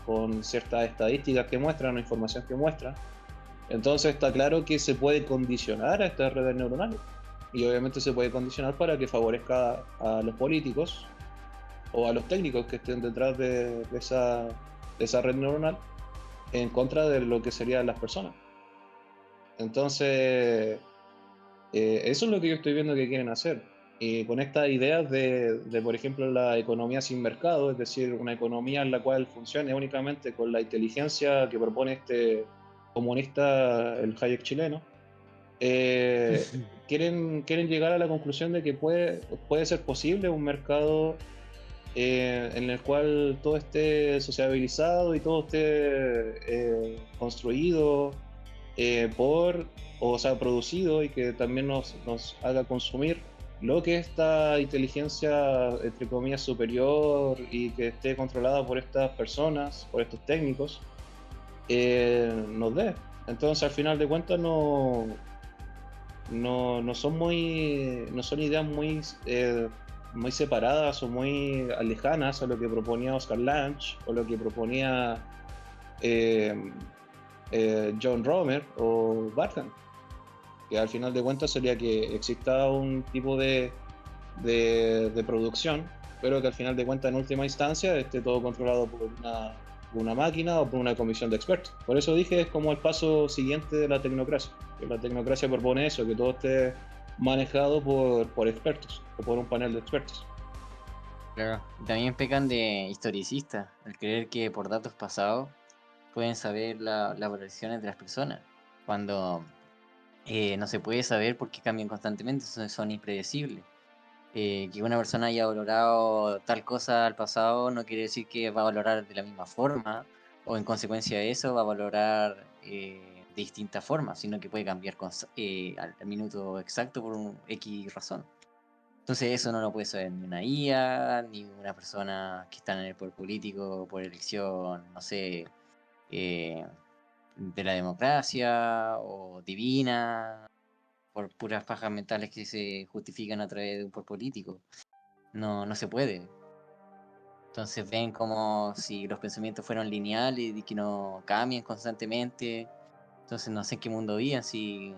con ciertas estadísticas que muestran o información que muestran. Entonces está claro que se puede condicionar a estas redes neuronales, y obviamente se puede condicionar para que favorezca a los políticos o a los técnicos que estén detrás de esa red neuronal en contra de lo que serían las personas. Entonces, eso es lo que yo estoy viendo que quieren hacer. Y con estas ideas de, por ejemplo, la economía sin mercado, es decir, una economía en la cual funcione únicamente con la inteligencia que propone este comunista, el Hayek chileno, quieren llegar a la conclusión de que puede ser posible un mercado en el cual todo esté sociabilizado y todo esté construido o sea, producido y que también nos haga consumir lo que esta inteligencia, entre comillas, superior y que esté controlada por estas personas, por estos técnicos, nos dé. Entonces, al final de cuentas, no son ideas muy separadas o muy lejanas a lo que proponía Oscar Lange o lo que proponía eh, John Romer o Barthes, que al final de cuentas sería que exista un tipo de producción, pero que al final de cuentas en última instancia esté todo controlado por una máquina o por una comisión de expertos. Por eso dije, es como el paso siguiente de la tecnocracia, que la tecnocracia propone eso, que todo esté manejado por expertos o por un panel de expertos. Claro. También pecan de historicistas, al creer que por datos pasados pueden saber las valoraciones de las personas, cuando no se puede saber porque cambian constantemente, son impredecibles. Que una persona haya valorado tal cosa al pasado no quiere decir que va a valorar de la misma forma o en consecuencia de eso va a valorar de distintas formas, sino que puede cambiar al minuto exacto por un X razón. Entonces eso no lo puede saber ni una IA, ni una persona que está en el poder político por elección, no sé, eh, de la democracia o divina, por puras pajas mentales que se justifican a través de un poder político. No se puede. Entonces ven como si los pensamientos fueron lineales y que no cambian constantemente. Entonces no sé en qué mundo vivían, si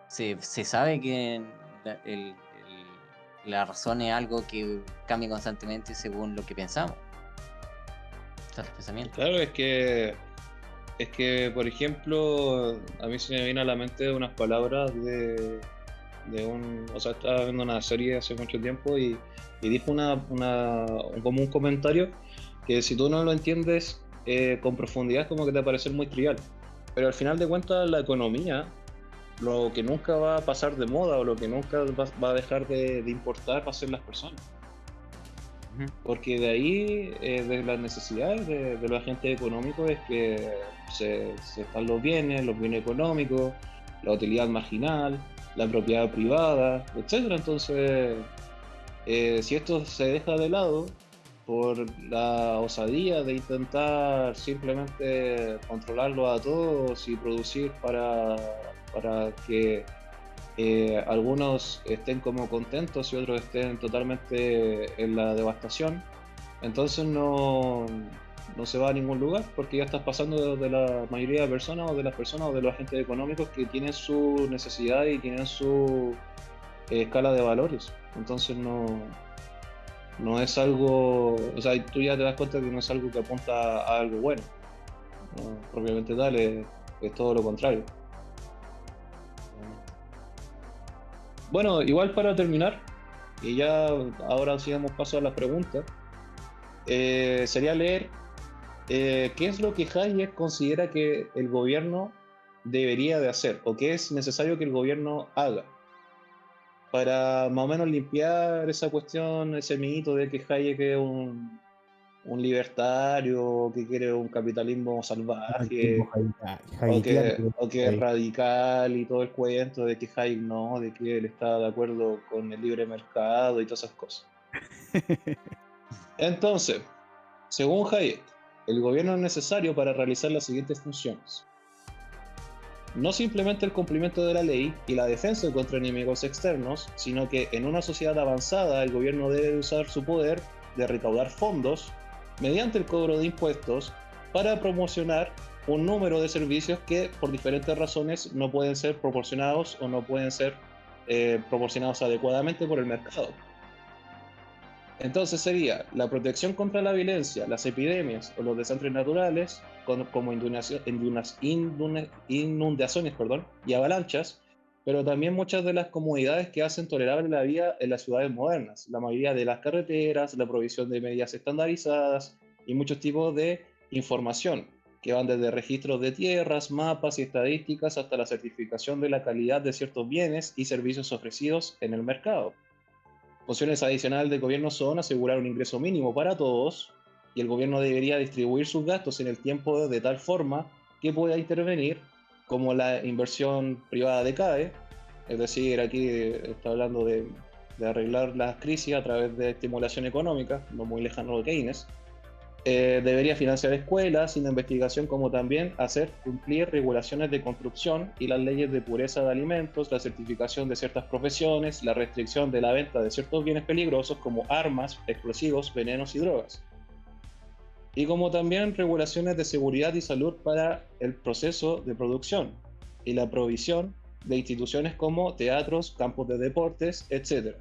se sabe que la razón es algo que cambia constantemente según lo que pensamos. Son los pensamientos. Claro, es que, por ejemplo, a mí se me viene a la mente unas palabras o sea, estaba viendo una serie hace mucho tiempo y dijo como un comentario que si tú no lo entiendes con profundidad es como que te va a parecer muy trivial. Pero al final de cuentas la economía, lo que nunca va a pasar de moda o lo que nunca va a dejar de importar va a ser las personas. Ujú. Porque de ahí, de las necesidades de los agentes económicos, es que se están los bienes económicos, la utilidad marginal, la propiedad privada, etcétera. Entonces, si esto se deja de lado por la osadía de intentar simplemente controlarlo a todos y producir para que algunos estén como contentos y otros estén totalmente en la devastación, entonces no se va a ningún lugar porque ya estás pasando de la mayoría de personas o de las personas o de los agentes económicos que tienen su necesidad y tienen su escala de valores. Entonces no es algo, o sea, tú ya te das cuenta que no es algo que apunta a algo bueno, ¿no? Propiamente tal, es todo lo contrario. Bueno, igual para terminar, y ya ahora sí damos paso a las preguntas, sería leer qué es lo que Hayek considera que el gobierno debería de hacer o qué es necesario que el gobierno haga para más o menos limpiar esa cuestión, ese mito de que Hayek es un libertario, que quiere un capitalismo El tipo salvaje, haitiano, o que es radical y todo el cuento de que Hayek no, de que él está de acuerdo con el libre mercado y todas esas cosas. Entonces, según Hayek, el gobierno es necesario para realizar las siguientes funciones. No simplemente el cumplimiento de la ley y la defensa contra enemigos externos, sino que en una sociedad avanzada el gobierno debe usar su poder de recaudar fondos mediante el cobro de impuestos para promocionar un número de servicios que por diferentes razones no pueden ser proporcionados o no pueden ser proporcionados adecuadamente por el mercado. Entonces sería la protección contra la violencia, las epidemias o los desastres naturales, como inundaciones, y avalanchas, pero también muchas de las comodidades que hacen tolerable la vida en las ciudades modernas, la mayoría de las carreteras, la provisión de medidas estandarizadas y muchos tipos de información, que van desde registros de tierras, mapas y estadísticas hasta la certificación de la calidad de ciertos bienes y servicios ofrecidos en el mercado. funciones adicionales del gobierno son asegurar un ingreso mínimo para todos, y el gobierno debería distribuir sus gastos en el tiempo de tal forma que pueda intervenir como la inversión privada decae, es decir, aquí está hablando de arreglar las crisis a través de estimulación económica, no muy lejano de Keynes. Debería financiar escuelas y la investigación, como también hacer cumplir regulaciones de construcción y las leyes de pureza de alimentos, la certificación de ciertas profesiones, la restricción de la venta de ciertos bienes peligrosos como armas, explosivos, venenos y drogas. Y como también regulaciones de seguridad y salud para el proceso de producción y la provisión de instituciones como teatros, campos de deportes, etc.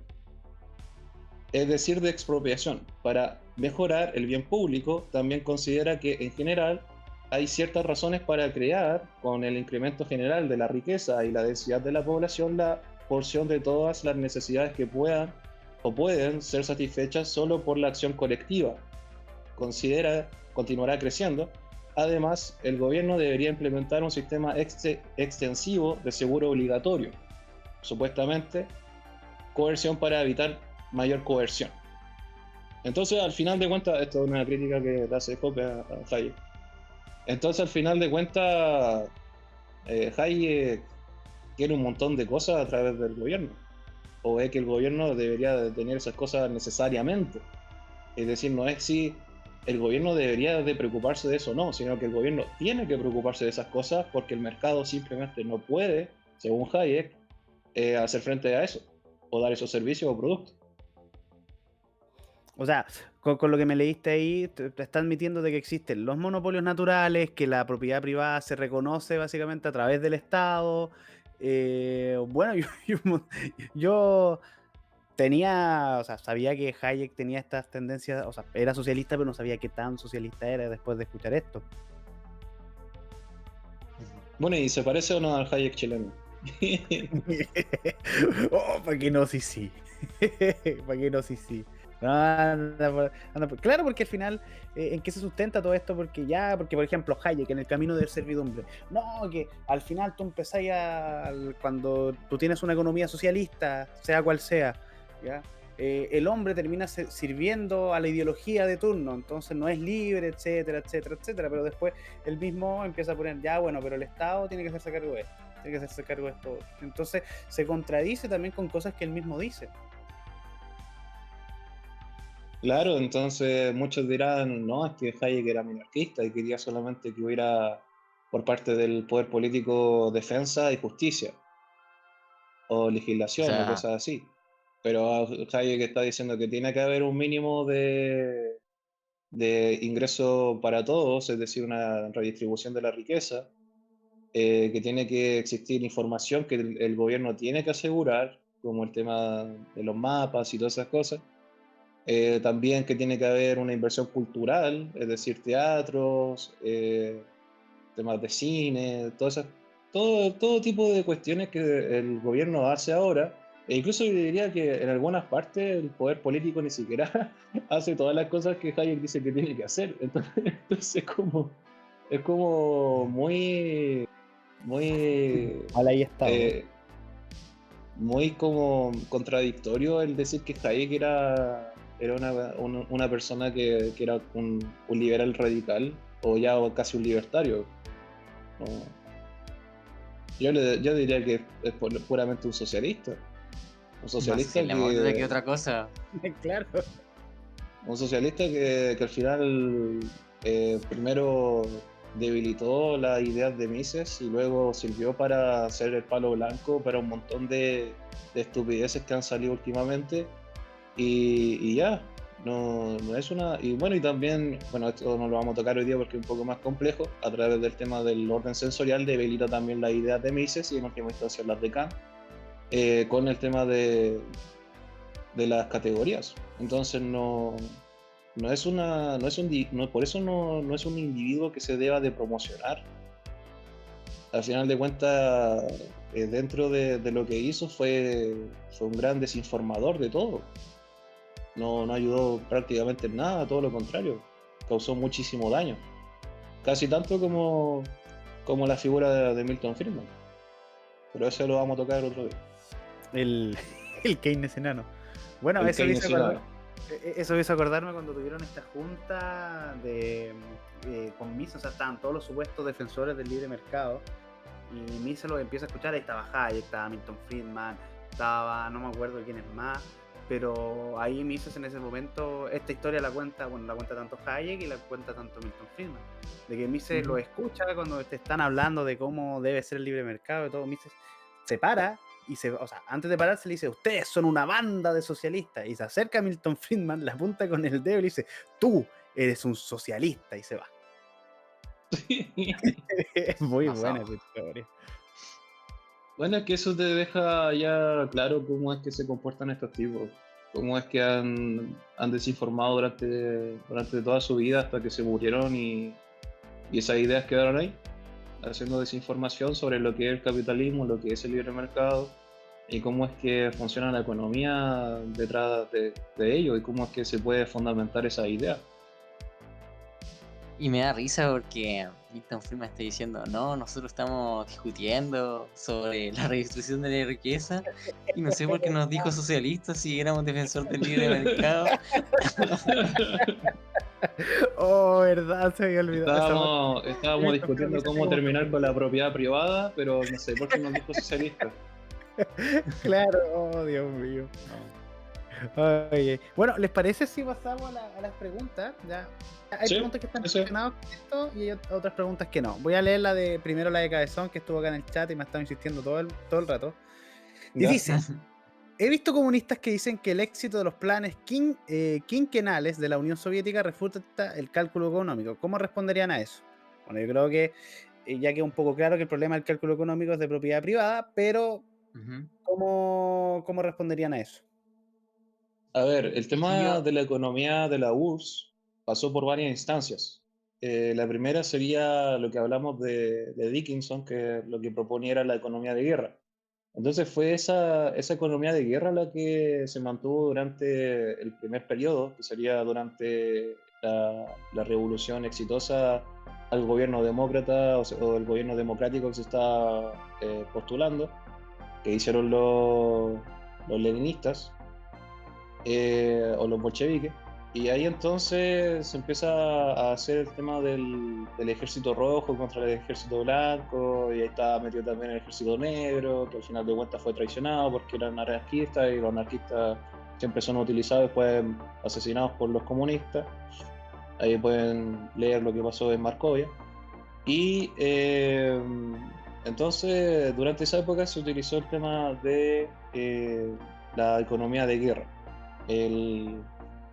Es decir, de expropiación. Para mejorar el bien público, también considera que en general hay ciertas razones para crear, con el incremento general de la riqueza y la densidad de la población, la porción de todas las necesidades que puedan o pueden ser satisfechas solo por la acción colectiva. Considera continuará creciendo. Además, el gobierno debería implementar un sistema extensivo de seguro obligatorio, supuestamente coerción para evitar mayor coerción. Entonces, al final de cuentas, esto es una crítica que le hace Hoppe a Hayek. Entonces, al final de cuentas, Hayek quiere un montón de cosas a través del gobierno, o ve que el gobierno debería tener esas cosas necesariamente. Es decir, no es si el gobierno debería de preocuparse de eso o no, sino que el gobierno tiene que preocuparse de esas cosas porque el mercado simplemente no puede, según Hayek, hacer frente a eso, o dar esos servicios o productos. O sea, con lo que me leíste ahí, te está admitiendo de que existen los monopolios naturales, que la propiedad privada se reconoce básicamente a través del Estado. Bueno, yo tenía, o sea, sabía que Hayek tenía estas tendencias, o sea, era socialista, pero no sabía qué tan socialista era después de escuchar esto. Bueno, ¿y se parece o no al Hayek chileno? Oh, ¿para qué no? Sí, sí. ¿Para qué no? Sí, sí. No, anda, claro, porque al final, ¿en qué se sustenta todo esto? Porque por ejemplo, Hayek en el camino de servidumbre, no, que al final tú empezáis cuando tú tienes una economía socialista, sea cual sea, ¿ya? El hombre termina sirviendo a la ideología de turno, entonces no es libre, etcétera, etcétera, etcétera, pero después él mismo empieza a poner, ya bueno, pero el Estado tiene que hacerse cargo de esto, tiene que hacerse cargo de esto. Entonces se contradice también con cosas que él mismo dice. Claro, entonces muchos dirán, no, es que Hayek era minarquista y quería solamente que hubiera por parte del poder político defensa y justicia, o O legislación, o sea, cosas así. Pero Hayek está diciendo que tiene que haber un mínimo de ingreso para todos, es decir, una redistribución de la riqueza, que tiene que existir información que el gobierno tiene que asegurar, como el tema de los mapas y todas esas cosas. También que tiene que haber una inversión cultural, es decir, teatros, temas de cine, todo tipo de cuestiones que el gobierno hace ahora. E incluso yo diría que en algunas partes el poder político ni siquiera hace todas las cosas que Hayek dice que tiene que hacer. Entonces es como muy, Mal ahí estado. muy como contradictorio el decir que Hayek era una persona que era un liberal radical o ya casi un libertario. ¿No? Yo diría que es puramente un socialista. Un más socialista que la muerte que otra cosa. Claro. un socialista que al final primero debilitó las ideas de Mises y luego sirvió para hacer el palo blanco para un montón de estupideces que han salido últimamente y ya, no es una... Y bueno, y también, bueno, esto no lo vamos a tocar hoy día porque es un poco más complejo, a través del tema del orden sensorial debilita también las ideas de Mises y en última instancia las de Kant, con el tema de las categorías. Entonces por eso no es un individuo que se deba de promocionar. Al final de cuentas, dentro de lo que hizo fue un gran desinformador de todo. No ayudó prácticamente en nada, todo lo contrario, causó muchísimo daño. Casi tanto como la figura de Milton Friedman. Pero eso lo vamos a tocar otro día. El Keynes enano. Bueno, El eso me hizo keynesiano. eso me hizo acordarme cuando tuvieron esta junta con Mises, o sea, estaban todos los supuestos defensores del libre mercado, y Mises los empieza a escuchar. Ahí estaba Hayek, estaba Milton Friedman, estaba, no me acuerdo quién es más, pero ahí Mises en ese momento, esta historia la cuenta tanto Hayek y la cuenta tanto Milton Friedman, de que Mises lo escucha cuando te están hablando de cómo debe ser el libre mercado y todo. Mises se para y o sea, antes de pararse le dice: ustedes son una banda de socialistas, y se acerca a Milton Friedman, la apunta con el dedo y le dice: tú eres un socialista, y se va. Es muy Pasó. buena esa historia. Bueno, es que eso te deja ya claro cómo es que se comportan estos tipos, cómo es que han desinformado durante toda su vida hasta que se murieron y esas ideas quedaron ahí, haciendo desinformación sobre lo que es el capitalismo, lo que es el libre mercado y cómo es que funciona la economía detrás de ello y cómo es que se puede fundamentar esa idea. Y me da risa porque Milton Friedman está diciendo, no, nosotros estamos discutiendo sobre la redistribución de la riqueza y no sé por qué nos dijo socialistas si éramos defensor del libre mercado. Oh, verdad, se había olvidado. Estábamos discutiendo cómo terminar con la propiedad privada, pero no sé por qué nos dijo socialista. Claro, oh, Dios mío. Oye. Bueno, ¿les parece si pasamos a las preguntas? Ya. Hay Sí, preguntas que están sí. relacionadas con esto y hay otras preguntas que no. Voy a leer primero la de Cabezón, que estuvo acá en el chat y me ha estado insistiendo todo el rato. Y ¿Ya? dice: he visto comunistas que dicen que el éxito de los planes quinquenales de la Unión Soviética refuta el cálculo económico. ¿Cómo responderían a eso? Bueno, yo creo que ya queda un poco claro que el problema del cálculo económico es de propiedad privada, pero ¿cómo responderían a eso? A ver, el tema Yo, de la economía de la URSS pasó por varias instancias. La primera sería lo que hablamos de Dickinson, que lo que proponía era la economía de guerra. Entonces fue esa economía de guerra la que se mantuvo durante el primer periodo, que sería durante la revolución exitosa al gobierno demócrata o el gobierno democrático que se está postulando, que hicieron los leninistas o los bolcheviques. Y ahí entonces se empieza a hacer el tema del ejército rojo contra el ejército blanco, y ahí estaba metido también el ejército negro, que al final de cuentas fue traicionado porque eran anarquistas, y los anarquistas siempre son utilizados y después asesinados por los comunistas. Ahí pueden leer lo que pasó en Markovia. Y entonces durante esa época se utilizó el tema de la economía de guerra.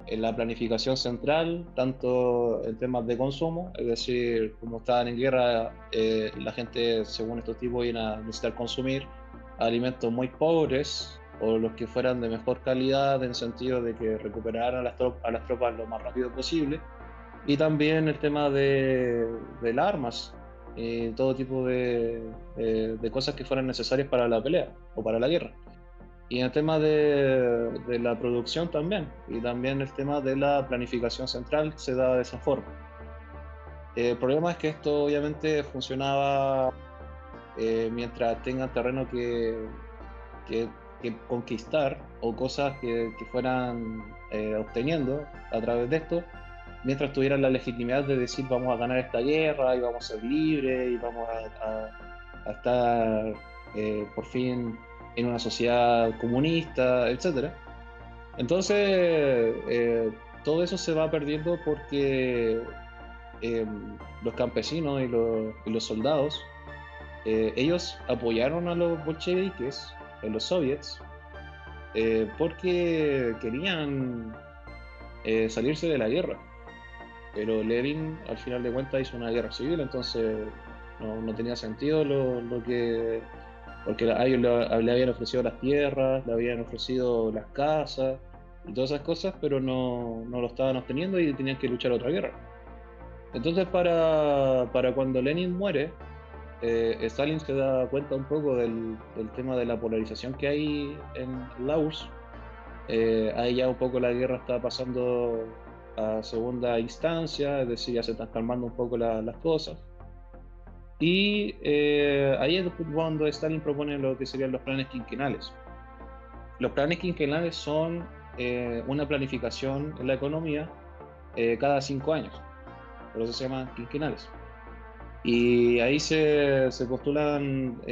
En la planificación central, tanto en temas de consumo, es decir, como estaban en guerra, la gente, según estos tipos, iba a necesitar consumir alimentos muy pobres o los que fueran de mejor calidad, en sentido de que recuperaran a las tropas lo más rápido posible. Y también el tema de las armas, todo tipo de cosas que fueran necesarias para la pelea o para la guerra. Y en el tema de la producción también, y también el tema de la planificación central se da de esa forma. El problema es que esto obviamente funcionaba mientras tengan terreno que conquistar o cosas que fueran obteniendo a través de esto, mientras tuvieran la legitimidad de decir vamos a ganar esta guerra y vamos a ser libres y vamos a estar por fin en una sociedad comunista, etc. Entonces, todo eso se va perdiendo porque los campesinos y los soldados, ellos apoyaron a los bolcheviques, a los soviets, porque querían salirse de la guerra. Pero Lenin, al final de cuentas, hizo una guerra civil, entonces no tenía sentido lo que... Porque a ellos le habían ofrecido las tierras, le habían ofrecido las casas y todas esas cosas, pero no lo estaban obteniendo y tenían que luchar otra guerra. Entonces, para cuando Lenin muere, Stalin se da cuenta un poco del tema de la polarización que hay en la URSS. Ahí ya un poco la guerra está pasando a segunda instancia, es decir, ya se están calmando un poco las cosas. Y ahí es cuando Stalin propone lo que serían los planes quinquenales. los planes quinquenales son una planificación en la economía cada 5 años, por eso se llaman quinquenales. Y ahí se postulan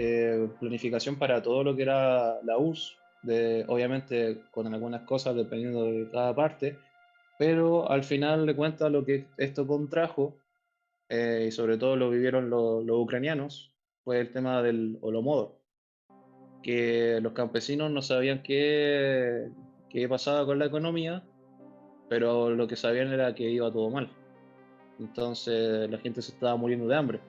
planificación para todo lo que era la URSS, obviamente con algunas cosas dependiendo de cada parte, pero al final de cuentas lo que esto contrajo, y sobre todo lo vivieron los ucranianos, fue el tema del Holodomor, que los campesinos no sabían qué pasaba con la economía, pero lo que sabían era que iba todo mal. Entonces la gente se estaba muriendo de hambre.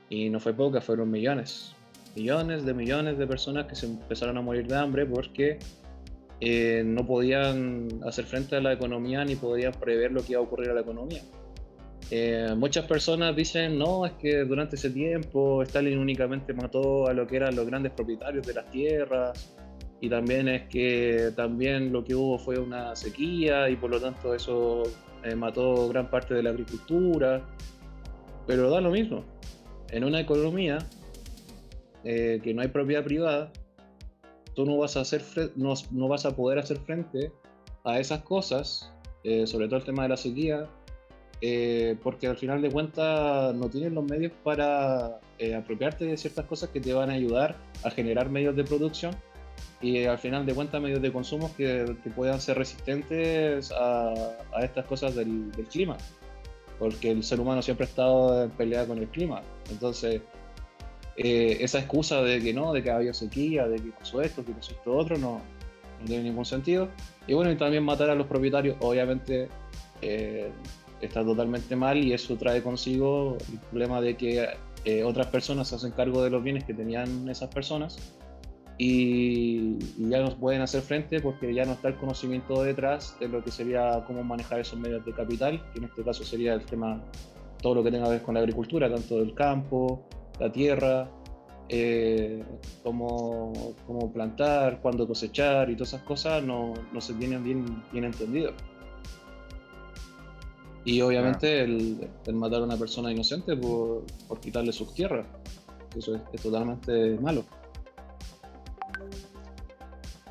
Y no fue poca, fueron millones. Millones de personas que se empezaron a morir de hambre porque no podían hacer frente a la economía ni podían prever lo que iba a ocurrir a la economía. Muchas personas dicen, no, es que durante ese tiempo Stalin únicamente mató a lo que eran los grandes propietarios de las tierras, y también es que también lo que hubo fue una sequía y por lo tanto eso mató gran parte de la agricultura, pero da lo mismo. En una economía que no hay propiedad privada, tú no vas a poder hacer frente a esas cosas, sobre todo el tema de la sequía, porque al final de cuentas no tienes los medios para apropiarte de ciertas cosas que te van a ayudar a generar medios de producción y al final de cuentas medios de consumo que puedan ser resistentes a estas cosas del clima, porque el ser humano siempre ha estado en pelea con el clima. Entonces esa excusa de que no, de que había sequía, de que pasó esto, que pasó esto otro, no tiene ningún sentido. Y bueno, y también matar a los propietarios, obviamente está totalmente mal, y eso trae consigo el problema de que otras personas se hacen cargo de los bienes que tenían esas personas y ya no pueden hacer frente porque ya no está el conocimiento detrás de lo que sería cómo manejar esos medios de capital, que en este caso sería el tema, todo lo que tenga que ver con la agricultura, tanto del campo, la tierra, cómo plantar, cuándo cosechar y todas esas cosas no se tienen bien entendido. Y obviamente el matar a una persona inocente por quitarle sus tierras, eso es totalmente malo.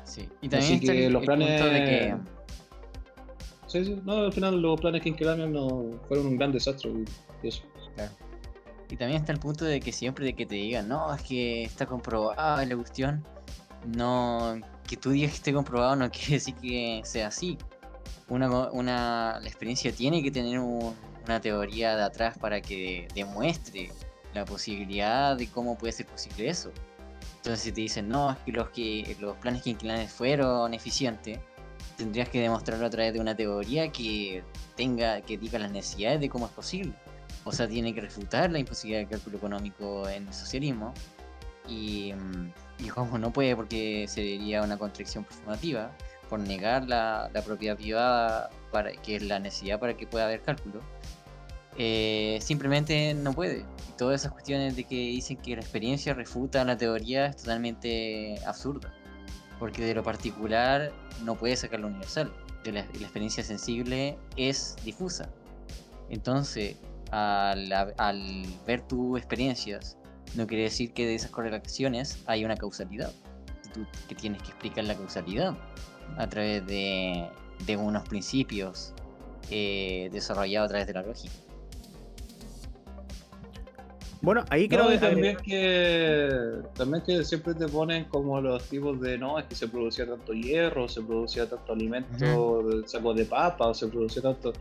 Sí, y también Así está que el los planes... punto de que... Sí, no, al final los planes quinquenales no fueron un gran desastre y eso. Claro. Y también está el punto de que siempre de que te digan, no, es que está comprobada la cuestión, no, que tú digas que esté comprobado no quiere decir que sea así. La experiencia tiene que tener una teoría de atrás para que demuestre la posibilidad de cómo puede ser posible eso. Entonces si te dicen, no, es que los planes quinquenales fueron eficientes, tendrías que demostrarlo a través de una teoría que diga las necesidades de cómo es posible. O sea, tiene que refutar la imposibilidad del cálculo económico en el socialismo, y como no puede porque sería una contradicción performativa por negar la propiedad privada, que es la necesidad para que pueda haber cálculo, simplemente no puede. Y todas esas cuestiones de que dicen que la experiencia refuta la teoría es totalmente absurda, porque de lo particular no puede sacar lo universal, la experiencia sensible es difusa. Entonces, al ver tus experiencias, no quiere decir que de esas correlaciones hay una causalidad. Tú que tienes que explicar la causalidad a través de unos principios desarrollados a través de la lógica. Bueno, ahí creo que también que siempre te ponen como los tipos de, no, es que se producía tanto hierro, se producía tanto alimento, sacos de papa, o se producía tanto...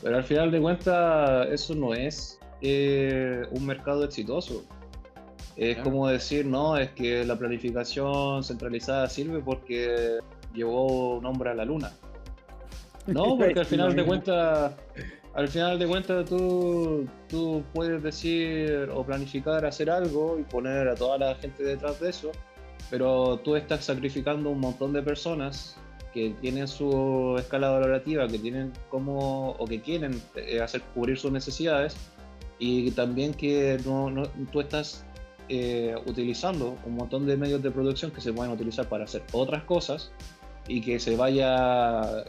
Pero al final de cuentas eso no es un mercado exitoso. Es como decir, no, es que la planificación centralizada sirve porque llevó un hombre a la luna. No, porque al final de cuentas tú puedes decir o planificar hacer algo y poner a toda la gente detrás de eso, pero tú estás sacrificando un montón de personas que tienen su escala valorativa, que tienen que quieren cubrir sus necesidades, y también que tú estás utilizando un montón de medios de producción que se pueden utilizar para hacer otras cosas y que se vaya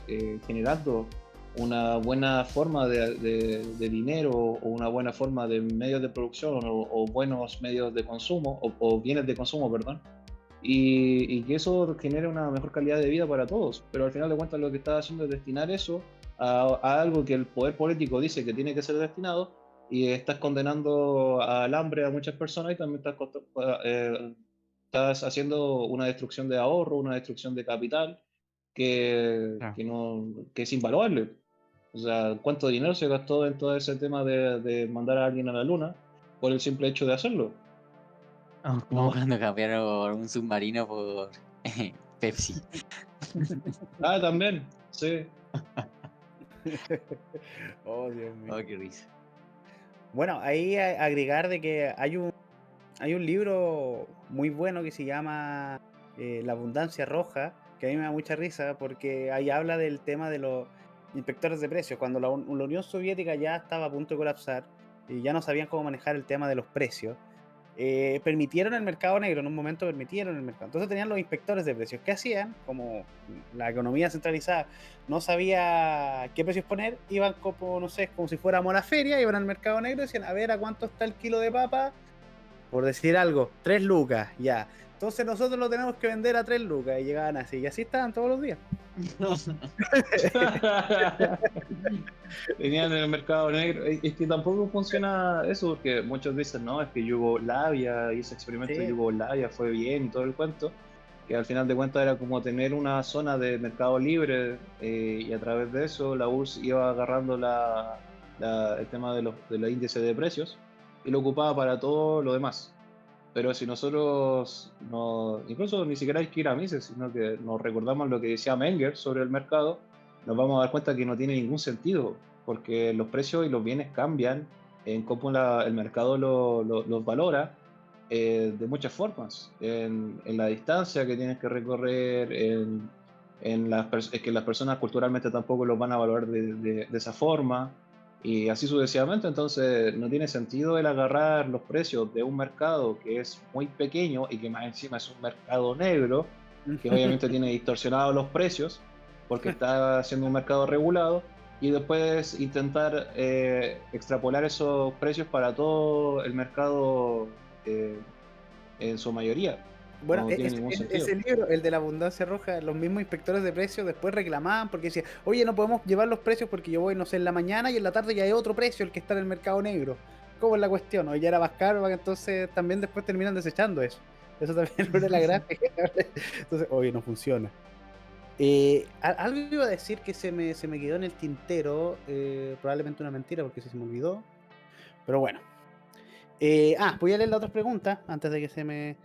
generando una buena forma de dinero o una buena forma de medios de producción o buenos medios de consumo o bienes de consumo, perdón, y que eso genere una mejor calidad de vida para todos. Pero al final de cuentas lo que está haciendo es destinar eso a algo que el poder político dice que tiene que ser destinado, y estás condenando al hambre a muchas personas, y también estás haciendo una destrucción de ahorro, una destrucción de capital Claro. que es invaluable. O sea, ¿cuánto dinero se gastó en todo ese tema de mandar a alguien a la luna por el simple hecho de hacerlo? Como cuando cambiaron un submarino por Pepsi. Ah, también, sí. Oh, Dios mío. Oh, qué risa. Bueno, ahí agregar de que hay un libro muy bueno que se llama La abundancia roja, que a mí me da mucha risa porque ahí habla del tema de los inspectores de precios, cuando la Unión Soviética ya estaba a punto de colapsar y ya no sabían cómo manejar el tema de los precios. Permitieron el mercado negro, en un momento permitieron el mercado. Entonces tenían los inspectores de precios. ¿Qué hacían? Como la economía centralizada no sabía qué precios poner, iban como, no sé, como si fuéramos a la feria, iban al mercado negro y decían, a ver, ¿a cuánto está el kilo de papa? Por decir algo, 3 lucas, ya. Entonces nosotros lo tenemos que vender a 3 lucas. Y llegaban así, y así estaban todos los días. Tenían en el mercado negro. Es que tampoco funciona eso, porque muchos dicen, no, es que Yugoslavia, y ese experimento de Sí, Yugoslavia fue bien y todo el cuento, que al final de cuentas era como tener una zona de mercado libre, y a través de eso la URSS iba agarrando el tema de los índices de precios y lo ocupaba para todo lo demás. Pero si nosotros, no, incluso ni siquiera hay que ir a Mises, sino que nos recordamos lo que decía Menger sobre el mercado, nos vamos a dar cuenta que no tiene ningún sentido, porque los precios y los bienes cambian en cómo el mercado los valora, de muchas formas, en la distancia que tienes que recorrer, es que las personas culturalmente tampoco los van a valorar de esa forma, y así sucesivamente. Entonces no tiene sentido el agarrar los precios de un mercado que es muy pequeño y que más encima es un mercado negro, que obviamente tiene distorsionados los precios porque está siendo un mercado regulado, y después intentar extrapolar esos precios para todo el mercado, en su mayoría. bueno, No tiene ningún sentido. ese libro, el de la abundancia roja, los mismos inspectores de precios después reclamaban porque decían, oye, no podemos llevar los precios porque yo voy, no sé, en la mañana y en la tarde ya hay otro precio, el que está en el mercado negro. ¿Cómo es la cuestión? O ya era más caro, entonces también después terminan desechando eso. Eso también no era la gracia. Entonces, oye, no funciona. Algo iba a decir que se me quedó en el tintero, probablemente una mentira porque se me olvidó, pero bueno. Voy a leer las otras preguntas antes de que se me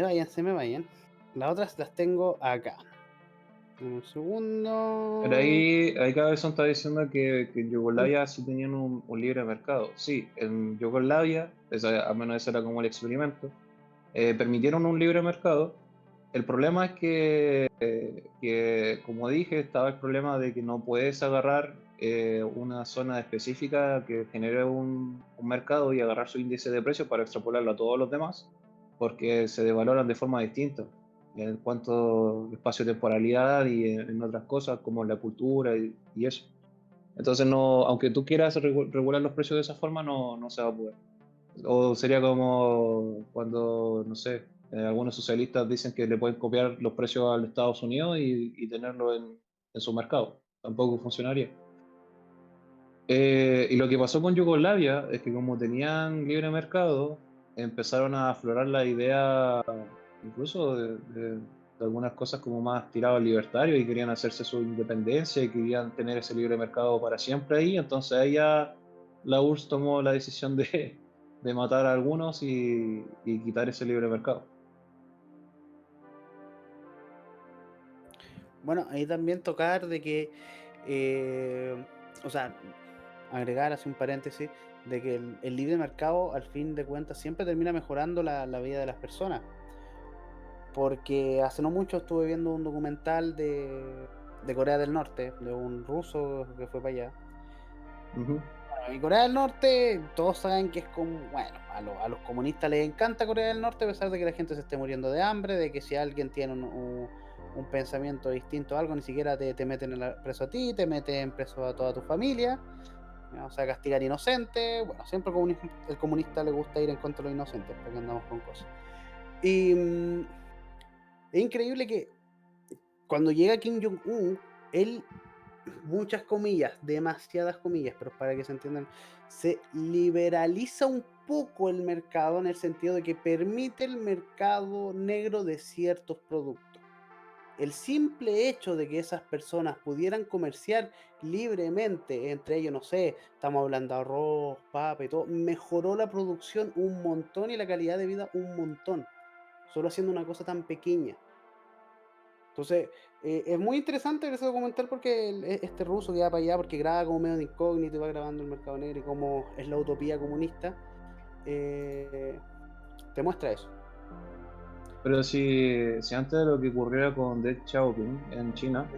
vayan, se me vayan. Las otras las tengo acá. Un Pero segundo. ahí Cabezón está diciendo que en Yugoslavia sí tenían un libre mercado. Sí, en Yugoslavia, al menos ese era como el experimento, permitieron un libre mercado. El problema es que, como dije, estaba el problema de que no puedes agarrar una zona específica que genere un mercado y agarrar su índice de precios para extrapolarlo a todos los demás, porque se devaloran de forma distinta en cuanto a espacio-temporalidad y en otras cosas como la cultura y eso. Entonces, no, aunque tú quieras regular los precios de esa forma, no se va a poder. O sería como cuando, no sé, algunos socialistas dicen que le pueden copiar los precios al Estados Unidos y tenerlo en su mercado. Tampoco funcionaría. Y lo que pasó con Yugoslavia es que como tenían libre mercado, empezaron a aflorar la idea incluso de algunas cosas como más tirados al libertario, y querían hacerse su independencia y querían tener ese libre mercado para siempre ahí. Entonces ahí ya la URSS tomó la decisión de matar a algunos y quitar ese libre mercado. Bueno, ahí también tocar de que, eh, o sea, agregar así un paréntesis, de que el libre mercado al fin de cuentas siempre termina mejorando la vida de las personas. Porque hace no mucho estuve viendo un documental de Corea del Norte, de un ruso que fue para allá. Ujú. Bueno, y Corea del Norte, todos saben que es como, bueno, a los comunistas les encanta Corea del Norte, a pesar de que la gente se esté muriendo de hambre, de que si alguien tiene un pensamiento distinto a algo, ni siquiera te meten preso a ti, te meten preso a toda tu familia, ¿no? O sea, castigar inocentes. Bueno, siempre el comunista le gusta ir en contra de los inocentes, porque andamos con cosas. Y es increíble que cuando llega Kim Jong-un, él, muchas comillas, demasiadas comillas, pero para que se entiendan, se liberaliza un poco el mercado en el sentido de que permite el mercado negro de ciertos productos. El simple hecho de que esas personas pudieran comerciar libremente entre ellos, no sé, estamos hablando de arroz, papa y todo, mejoró la producción un montón y la calidad de vida un montón, solo haciendo una cosa tan pequeña. Entonces, es muy interesante ver ese documental porque este ruso que va para allá, porque graba como medio de incógnito y va grabando el mercado negro y cómo es la utopía comunista, te muestra eso. Pero si antes de lo que ocurriera con Deng Xiaoping en China,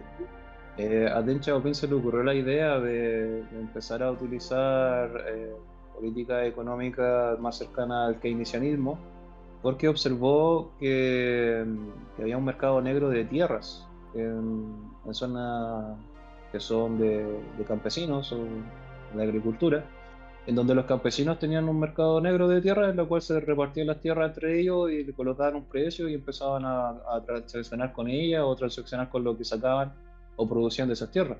a Deng Xiaoping se le ocurrió la idea de empezar a utilizar políticas económicas más cercanas al keynesianismo, porque observó que había un mercado negro de tierras en zonas que son de campesinos o de agricultura, en donde los campesinos tenían un mercado negro de tierras en el cual se repartían las tierras entre ellos y le colocaban un precio y empezaban a transaccionar con ellas o transaccionar con lo que sacaban o producían de esas tierras.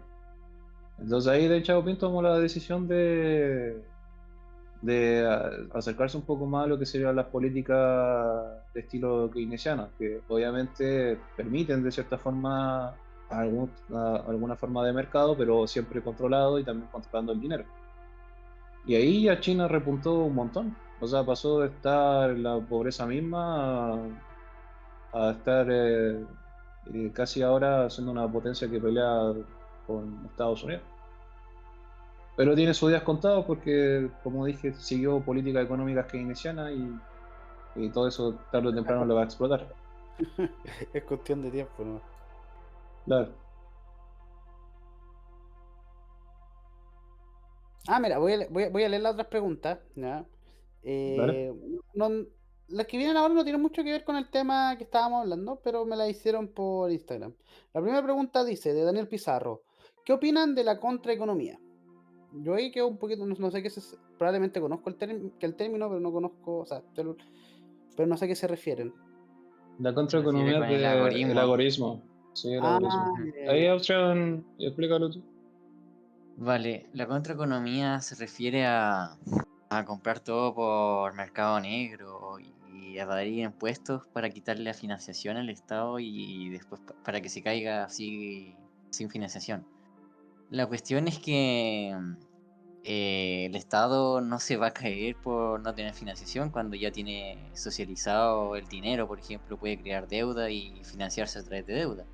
Entonces ahí Deng Xiaoping tomó la decisión de acercarse un poco más a lo que serían las políticas de estilo keynesiano, que obviamente permiten de cierta forma alguna forma de mercado, pero siempre controlado y también controlando el dinero. Y ahí ya China repuntó un montón. O sea, pasó de estar en la pobreza misma a estar casi ahora siendo una potencia que pelea con Estados Unidos. Pero tiene sus días contados porque, como dije, siguió políticas económicas keynesianas y todo eso tarde o temprano lo va a explotar. Es cuestión de tiempo, ¿no? Claro, Mira, voy a leer las otras preguntas, ¿ya? ¿vale? Eh, no- las que vienen ahora no tienen mucho que ver con el tema que estábamos hablando, pero me la hicieron por Instagram. La primera pregunta dice, de Daniel Pizarro, ¿qué opinan de la contraeconomía? Yo ahí quedo un poquito, no sé qué es, probablemente conozco el término, pero no conozco, o sea, pero no sé a qué se refieren. La Se refiere contraeconomía con el del algoritmo. algoritmo. Sí, el Ah, algoritmo. Ujú. ya, Ahí, ya. opción, explícalo tú. Vale, la contraeconomía se refiere a comprar todo por mercado negro y evadir impuestos para quitarle la financiación al Estado y después para que se caiga así sin financiación. La cuestión es que el Estado no se va a caer por no tener financiación cuando ya tiene socializado el dinero, por ejemplo, puede crear deuda y financiarse a través de deuda.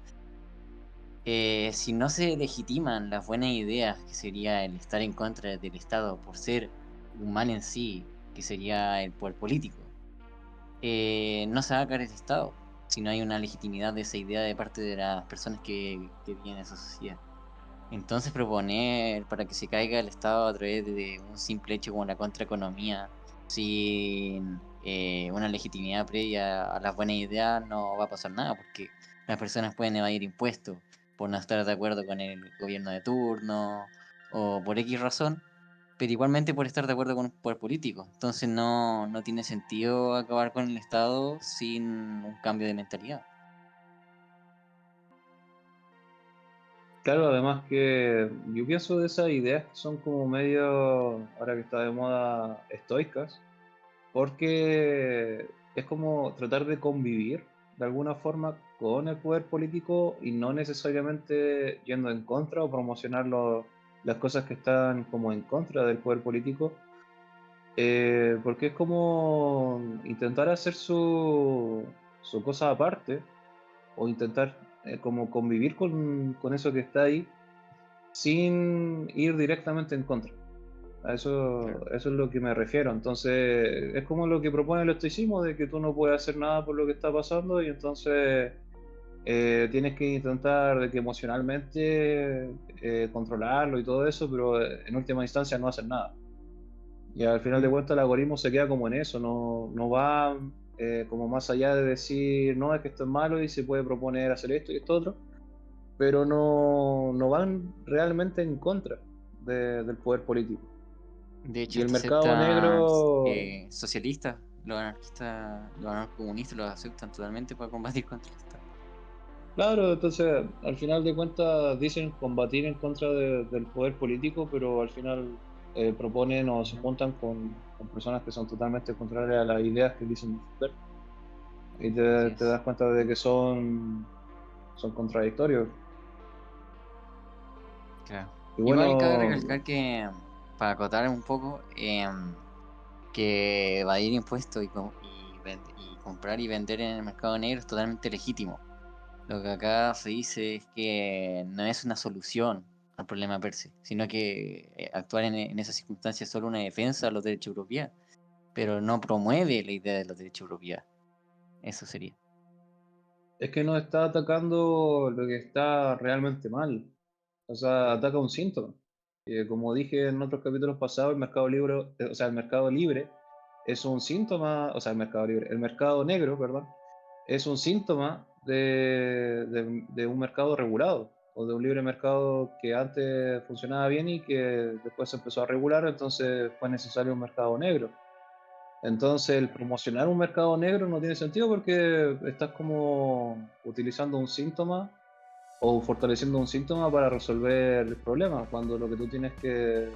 Si no se legitiman las buenas ideas, que sería el estar en contra del Estado por ser un mal en sí, que sería el poder político, no se va a caer el Estado si no hay una legitimidad de esa idea de parte de las personas que viven en esa sociedad. Entonces proponer para que se caiga el Estado a través de un simple hecho como la contraeconomía, sin una legitimidad previa a las buenas ideas, no va a pasar nada, porque las personas pueden evadir impuestos por no estar de acuerdo con el gobierno de turno o por X razón, pero igualmente por estar de acuerdo con un poder político. Entonces no tiene sentido acabar con el Estado sin un cambio de mentalidad. Claro, además que yo pienso de esas ideas que son como medio, ahora que está de moda, estoicas, porque es como tratar de convivir de alguna forma con el poder político y no necesariamente yendo en contra o promocionar las cosas que están como en contra del poder político, porque es como intentar hacer su cosa aparte o intentar como convivir con eso que está ahí sin ir directamente en contra. Claro. Eso es lo que me refiero. Entonces, es como lo que propone el estoicismo, de que tú no puedes hacer nada por lo que está pasando y entonces tienes que intentar de que emocionalmente controlarlo y todo eso, pero en última instancia no hacer nada. Y al final de Mm. cuentas el algoritmo se queda como en eso, no va como más allá de decir, no, es que esto es malo y se puede proponer hacer esto y esto otro, pero no van realmente en contra del poder político. De Y hecho, el hasta mercado sectas negro, socialistas los anarquistas, los anarcocomunistas los aceptan totalmente para combatir contra el Estado. Claro, entonces al final de cuentas dicen combatir en contra del poder político, pero al final proponen o se juntan con personas que son totalmente contrarias a las ideas que dicen defender. Y Así te es. das cuenta de que son contradictorios. Claro. Y Igual cabe bueno, recalcar que, para acotar un poco, que evadir impuestos y comprar y vender en el mercado negro es totalmente legítimo. Lo que acá se dice es que no es una solución al problema per se, sino que actuar en esas circunstancias es solo una defensa de los derechos de propiedad, pero no promueve la idea de los derechos de propiedad. Eso sería. es que no está atacando lo que está realmente mal. O sea, ataca un síntoma. Como dije en otros capítulos pasados, el mercado libre, o sea, el mercado libre es un síntoma, o sea, el mercado libre, el mercado negro, perdón, es un síntoma de un mercado regulado o de un libre mercado que antes funcionaba bien y que después se empezó a regular, entonces fue necesario un mercado negro. Entonces, el promocionar un mercado negro no tiene sentido porque estás como utilizando un síntoma o fortaleciendo un síntoma para resolver el problema, cuando lo que tú tienes que,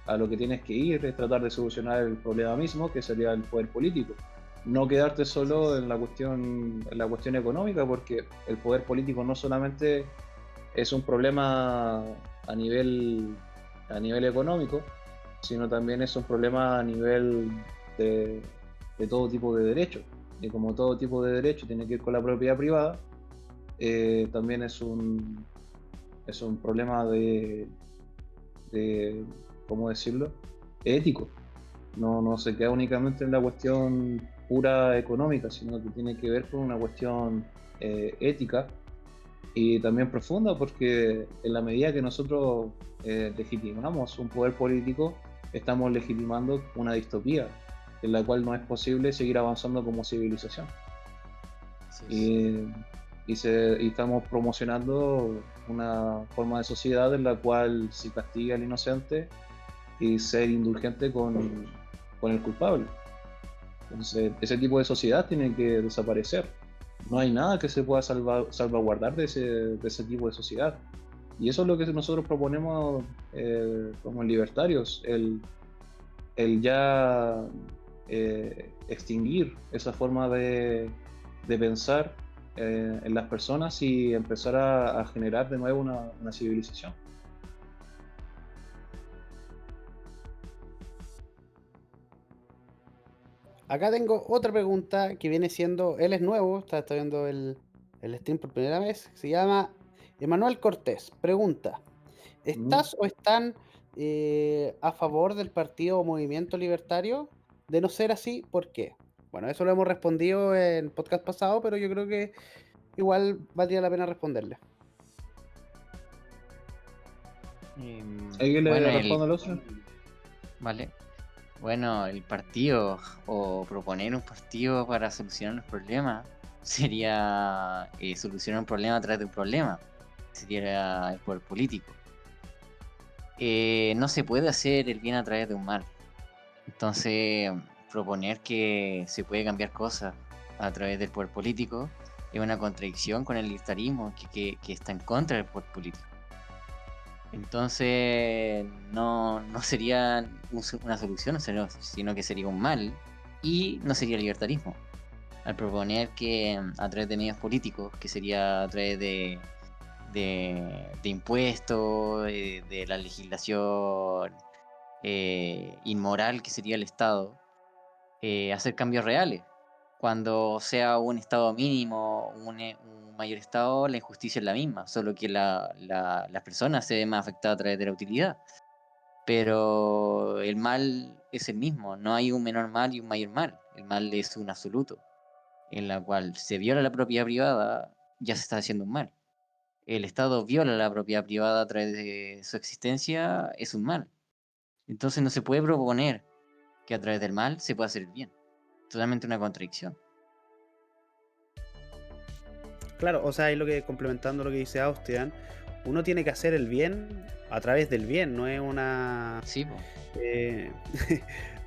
a lo que tienes que ir es tratar de solucionar el problema mismo, que sería el poder político. No quedarte Así solo es. en la cuestión económica, porque el poder político no solamente es un problema a a nivel económico, sino también es un problema a nivel de, de todo tipo de derechos. Y como todo tipo de derecho tiene que ir con la propiedad privada, también es un problema de, ¿cómo decirlo? Ético. No se queda únicamente en la cuestión pura económica, sino que tiene que ver con una cuestión ética y también profunda, porque en la medida que nosotros legitimamos un poder político, estamos legitimando una distopía en la cual no es posible seguir avanzando como civilización. Así es. Y, y estamos promocionando una forma de sociedad en la cual se castiga al inocente y ser indulgente con el culpable. Entonces, ese tipo de sociedad tiene que desaparecer. No hay nada que se pueda salvaguardar de ese tipo de sociedad. Y eso es lo que nosotros proponemos como libertarios, el ya extinguir esa forma de pensar en las personas y empezar a generar de nuevo una civilización. Acá tengo otra pregunta que viene siendo, él es nuevo, está viendo el stream por primera vez, se llama Emanuel Cortés. Pregunta, ¿Mm? ¿estás o están a favor del partido o movimiento libertario? De no ser así, ¿por qué? Bueno, eso lo hemos respondido en podcast pasado, pero yo creo que igual valdría la pena responderle. ¿Alguien Bueno, le responde al otro? vale. Bueno, el partido o proponer un partido para solucionar los problemas sería solucionar un problema a través de un problema. Sería el poder político. No se puede hacer el bien a través de un mal. Entonces, proponer que se puede cambiar cosas a través del poder político es una contradicción con el libertarismo que está en contra del poder político. Entonces, no sería una solución, sino que sería un mal y no sería libertarismo. Al proponer que a través de medios políticos, que sería a través de impuestos, de la legislación inmoral que sería el Estado, hacer cambios reales. Cuando sea un Estado mínimo, un mayor Estado, la injusticia es la misma, solo que las personas se ven más afectadas a través de la utilidad. Pero el mal es el mismo, no hay un menor mal y un mayor mal. El mal es un absoluto, en la cual se viola la propiedad privada, ya se está haciendo un mal. El Estado viola la propiedad privada a través de su existencia, es un mal. Entonces no se puede proponer que a través del mal se pueda hacer el bien. Totalmente una contradicción. Claro, o sea, es lo que complementando lo que dice Austrian, uno tiene que hacer el bien a través del bien, no es una Sí, po. eh,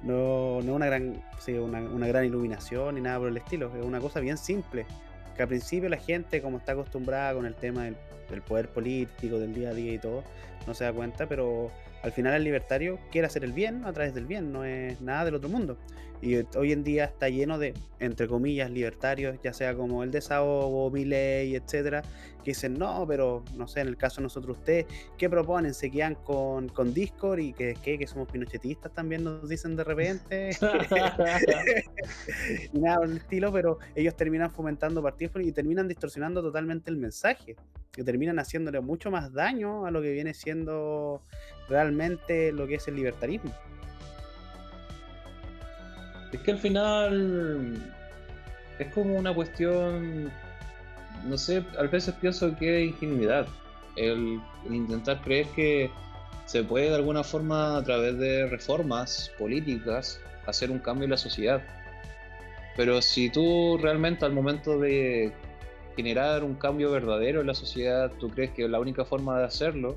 No una gran, sí, una gran iluminación ni nada por el estilo. Es una cosa bien simple. Que al principio la gente, como está acostumbrada con el tema del poder político, del día a día y todo, no se da cuenta, pero al final el libertario quiere hacer el bien a través del bien, no es nada del otro mundo. Y hoy en día está lleno de, entre comillas, libertarios, ya sea como el desahogo, Milei, etcétera, que dicen, no, pero no sé, en el caso de nosotros, ustedes, ¿qué proponen? Se quedan con Discord y que somos pinochetistas también nos dicen de repente. Y nada por el estilo, pero ellos terminan fomentando partidos y terminan distorsionando totalmente el mensaje, que terminan haciéndole mucho más daño a lo que viene siendo realmente lo que es el libertarismo. Es que al final es como una cuestión, no sé, a veces pienso que es ingenuidad el intentar creer que se puede de alguna forma a través de reformas políticas hacer un cambio en la sociedad. Pero si tú realmente al momento de generar un cambio verdadero en la sociedad, tú crees que la única forma de hacerlo,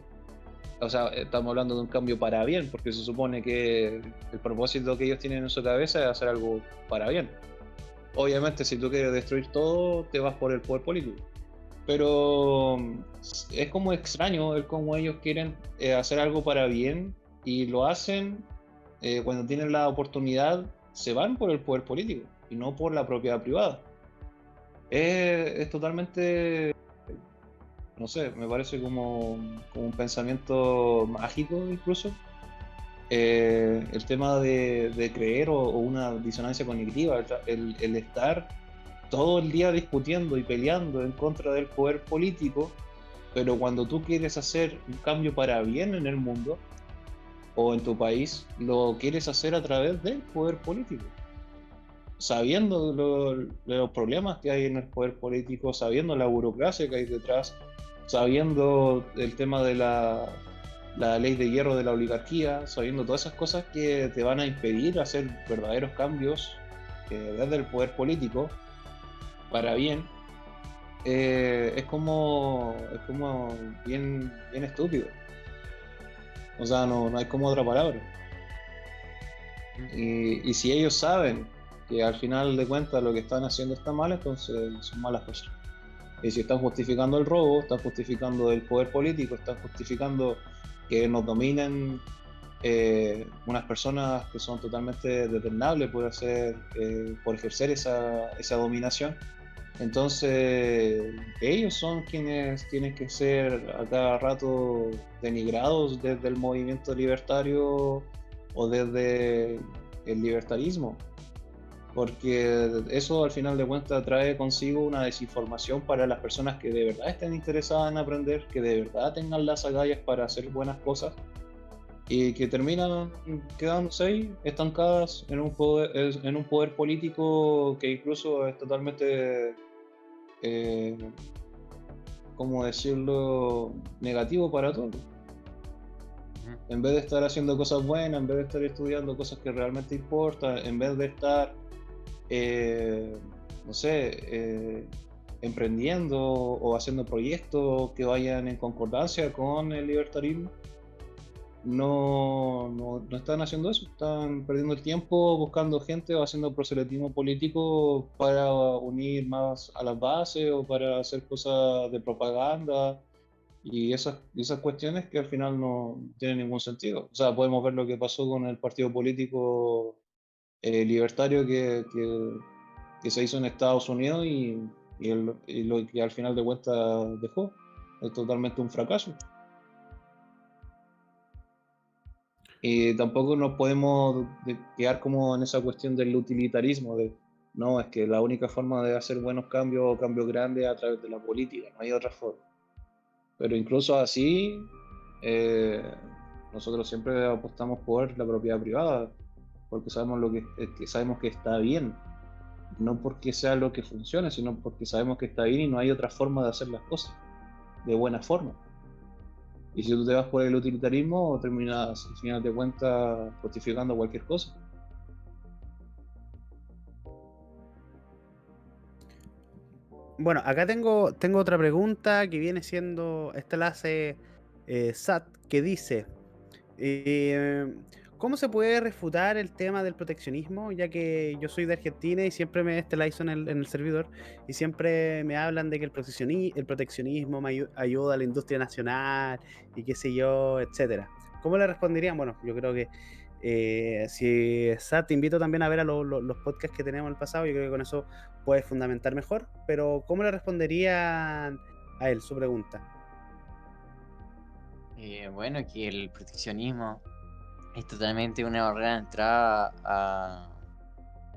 o sea, estamos hablando de un cambio para bien, porque se supone que el propósito que ellos tienen en su cabeza es hacer algo para bien. Obviamente, si tú quieres destruir todo, te vas por el poder político. Pero es como extraño el cómo ellos quieren hacer algo para bien y lo hacen cuando tienen la oportunidad, se van por el poder político y no por la propiedad privada. Es totalmente, no sé, me parece como un pensamiento mágico incluso. El tema de creer o una disonancia cognitiva, el estar todo el día discutiendo y peleando en contra del poder político, pero cuando tú quieres hacer un cambio para bien en el mundo o en tu país, lo quieres hacer a través del poder político, sabiendo de los problemas que hay en el poder político, sabiendo la burocracia que hay detrás, sabiendo el tema de la ley de hierro de la oligarquía, sabiendo todas esas cosas que te van a impedir hacer verdaderos cambios desde el poder político para bien. Es como bien estúpido. O sea, no hay como otra palabra. Y si ellos saben que al final de cuentas lo que están haciendo está mal, entonces son malas personas. Y si están justificando el robo, están justificando el poder político, están justificando que nos dominen unas personas que son totalmente determinables por ejercer esa dominación. Entonces, ellos son quienes tienen que ser a cada rato denigrados desde el movimiento libertario o desde el libertarismo, porque eso al final de cuentas trae consigo una desinformación para las personas que de verdad estén interesadas en aprender, que de verdad tengan las agallas para hacer buenas cosas y que terminan quedándose ahí estancadas en un poder político que incluso es totalmente eh, ¿cómo decirlo?, negativo para todos. En vez de estar haciendo cosas buenas, en vez de estar estudiando cosas que realmente importan, en vez de estar, eh, no sé, emprendiendo o haciendo proyectos que vayan en concordancia con el libertarismo, no están haciendo eso, están perdiendo el tiempo buscando gente o haciendo proselitismo político para unir más a las bases o para hacer cosas de propaganda y esas cuestiones que al final no tienen ningún sentido. O sea, podemos ver lo que pasó con el partido político libertario que se hizo en Estados Unidos y lo que al final de cuentas dejó. Es totalmente un fracaso. Y tampoco nos podemos quedar como en esa cuestión del utilitarismo, de no, es que la única forma de hacer buenos cambios o cambios grandes es a través de la política, no hay otra forma. Pero incluso así, eh, nosotros siempre apostamos por la propiedad privada, porque sabemos que sabemos que está bien, no porque sea lo que funcione, sino porque sabemos que está bien y no hay otra forma de hacer las cosas de buena forma. Y si tú te vas por el utilitarismo, terminas, al final de cuentas, justificando cualquier cosa. Bueno, acá tengo otra pregunta que viene siendo, esta la hace Sat, que dice, eh, ¿Cómo se puede refutar el tema del proteccionismo? Ya que yo soy de Argentina y siempre me estelazo en el servidor y siempre me hablan de que el proteccionismo ayuda a la industria nacional y qué sé yo, etcétera. ¿Cómo le responderían? Bueno, yo creo que si Sat, te invito también a ver a los podcasts que tenemos en el pasado, yo creo que con eso puedes fundamentar mejor, pero ¿cómo le responderían a él su pregunta? Bueno, que el proteccionismo es totalmente una barrera de entrada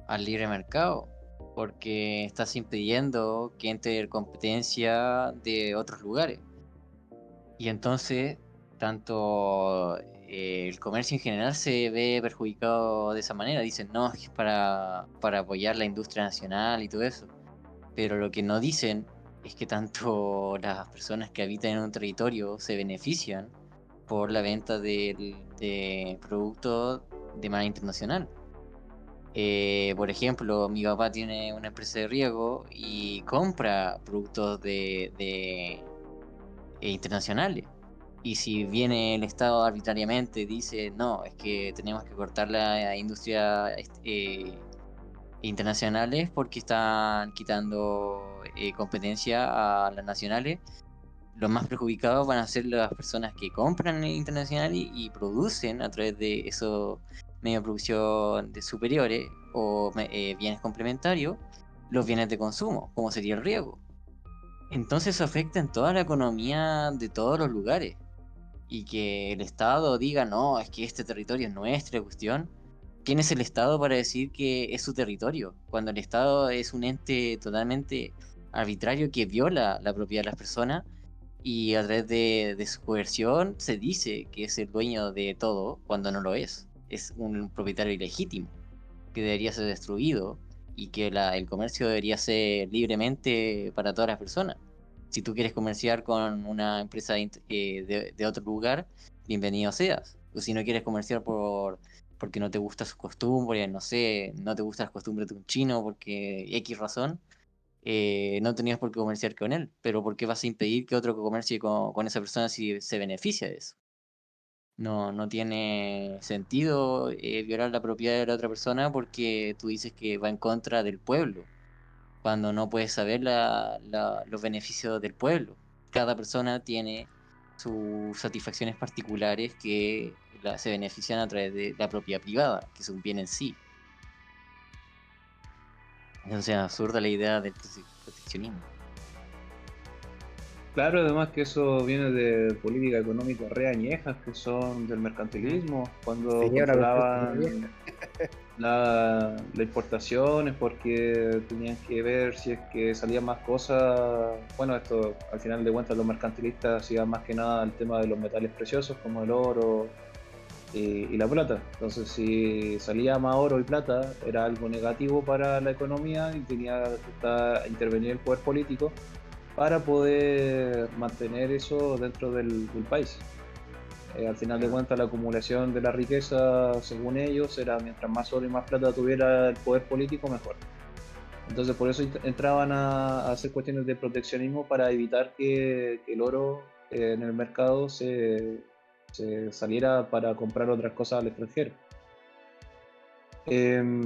al libre mercado, porque estás impidiendo que entre competencia de otros lugares. Y entonces, tanto el comercio en general se ve perjudicado de esa manera. Dicen, no, es que es para apoyar la industria nacional y todo eso. Pero lo que no dicen es que tanto las personas que habitan en un territorio se benefician por la venta de productos de manera internacional. Por ejemplo, mi papá tiene una empresa de riego y compra productos internacionales. Y si viene el Estado arbitrariamente dice, no, es que tenemos que cortar la industria internacionales porque están quitando competencia a las nacionales, los más perjudicados van a ser las personas que compran internacional y producen a través de esos medios de producción de superiores o bienes complementarios, los bienes de consumo, como sería el riego. Entonces eso afecta en toda la economía de todos los lugares. Y que el Estado diga, no, es que este territorio es nuestra cuestión. ¿Quién es el Estado para decir que es su territorio? Cuando el Estado es un ente totalmente arbitrario que viola la propiedad de las personas y a través de su coerción se dice que es el dueño de todo cuando no lo es. Es un propietario ilegítimo que debería ser destruido y que el comercio debería ser libremente para todas las personas. Si tú quieres comerciar con una empresa de otro lugar, bienvenido seas. O si no quieres comerciar porque no te gustan sus costumbres, no sé, no te gustan las costumbres de un chino porque X razón, no tenías por qué comerciar con él. Pero ¿por qué vas a impedir que otro comercie con esa persona si se beneficia de eso? No tiene sentido violar la propiedad de la otra persona porque tú dices que va en contra del pueblo, cuando no puedes saber los beneficios del pueblo. Cada persona tiene sus satisfacciones particulares que se benefician a través de la propiedad privada, que es un bien en sí. Entonces es absurda la idea del proteccionismo. Claro, además que eso viene de políticas económicas re añejas que son del Mm. mercantilismo, cuando Sí, una cuestión súper vieja. controlaban la importación es porque tenían que ver si es que salían más cosas. Bueno, esto al final de cuentas los mercantilistas hacían más que nada el tema de los metales preciosos como el oro y la plata. Entonces, si salía más oro y plata, era algo negativo para la economía y tenía que intervenir el poder político para poder mantener eso dentro del país. Al final de Claro. cuentas, la acumulación de la riqueza, según ellos, era mientras más oro y más plata tuviera el poder político, mejor. Entonces, por eso entraban a hacer cuestiones de proteccionismo para evitar que el oro en el mercado se saliera para comprar otras cosas al extranjero.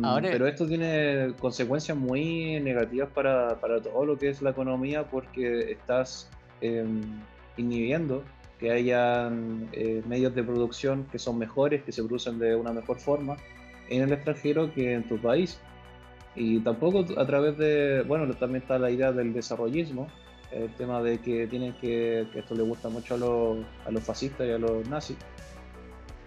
Ahora, Pero esto tiene consecuencias muy negativas para todo lo que es la economía porque estás inhibiendo que hayan medios de producción que son mejores, que se producen de una mejor forma en el extranjero que en tu país. Y tampoco a través de, bueno, también está la idea del desarrollismo, el tema de que tienen que esto le gusta mucho a los fascistas y a los nazis,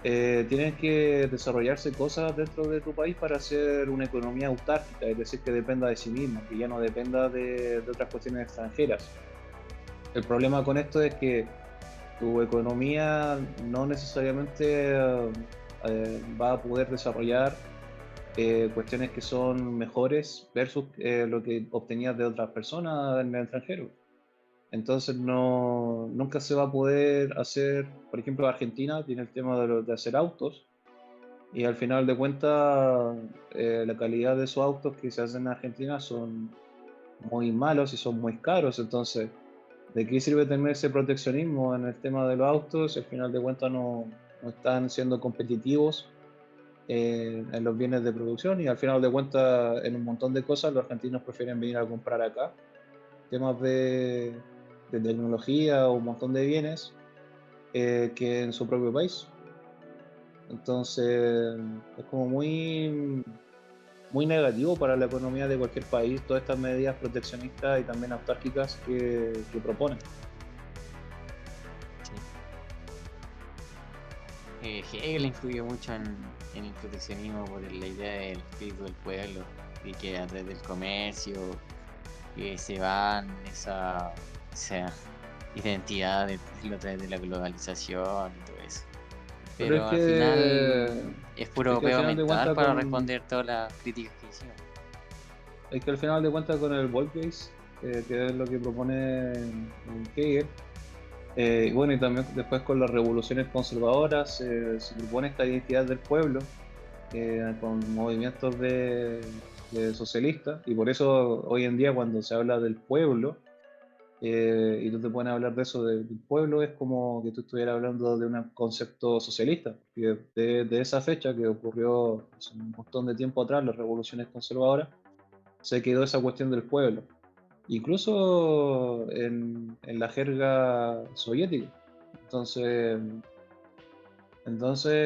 tienes que desarrollarse cosas dentro de tu país para hacer una economía autárquica, es decir, que dependa de sí mismo, que ya no dependa de otras cuestiones extranjeras. El problema con esto es que tu economía no necesariamente va a poder desarrollar cuestiones que son mejores versus lo que obtenías de otras personas en el extranjero. Entonces nunca se va a poder hacer, por ejemplo, Argentina tiene el tema de hacer autos y al final de cuentas la calidad de esos autos que se hacen en Argentina son muy malos y son muy caros. Entonces, ¿de qué sirve tener ese proteccionismo en el tema de los autos si al final de cuentas no están siendo competitivos en los bienes de producción y al final de cuentas en un montón de cosas los argentinos prefieren venir a comprar acá temas de tecnología o un montón de bienes que en su propio país. Entonces es como muy negativo para la economía de cualquier país todas estas medidas proteccionistas y también autárquicas que proponen. Sí. Hegel influyó mucho en el proteccionismo por la idea del espíritu del pueblo y que a través del comercio se van esa identidad del pueblo a través de la globalización y todo eso. Pero Pero al final es puro al peo final de mental cuentas para responder todas las críticas que hicieron. es que al final de cuentas con el Volkswagen, que es lo que propone Hegel, y bueno, y también después con las revoluciones conservadoras se propone esta identidad del pueblo con movimientos de socialistas, y por eso hoy en día cuando se habla del pueblo, y tú te pones a hablar de eso del pueblo, es como que tú estuvieras hablando de un concepto socialista, que de esa fecha que ocurrió hace un montón de tiempo atrás, las revoluciones conservadoras, se quedó esa cuestión del pueblo, incluso en la jerga soviética. Entonces,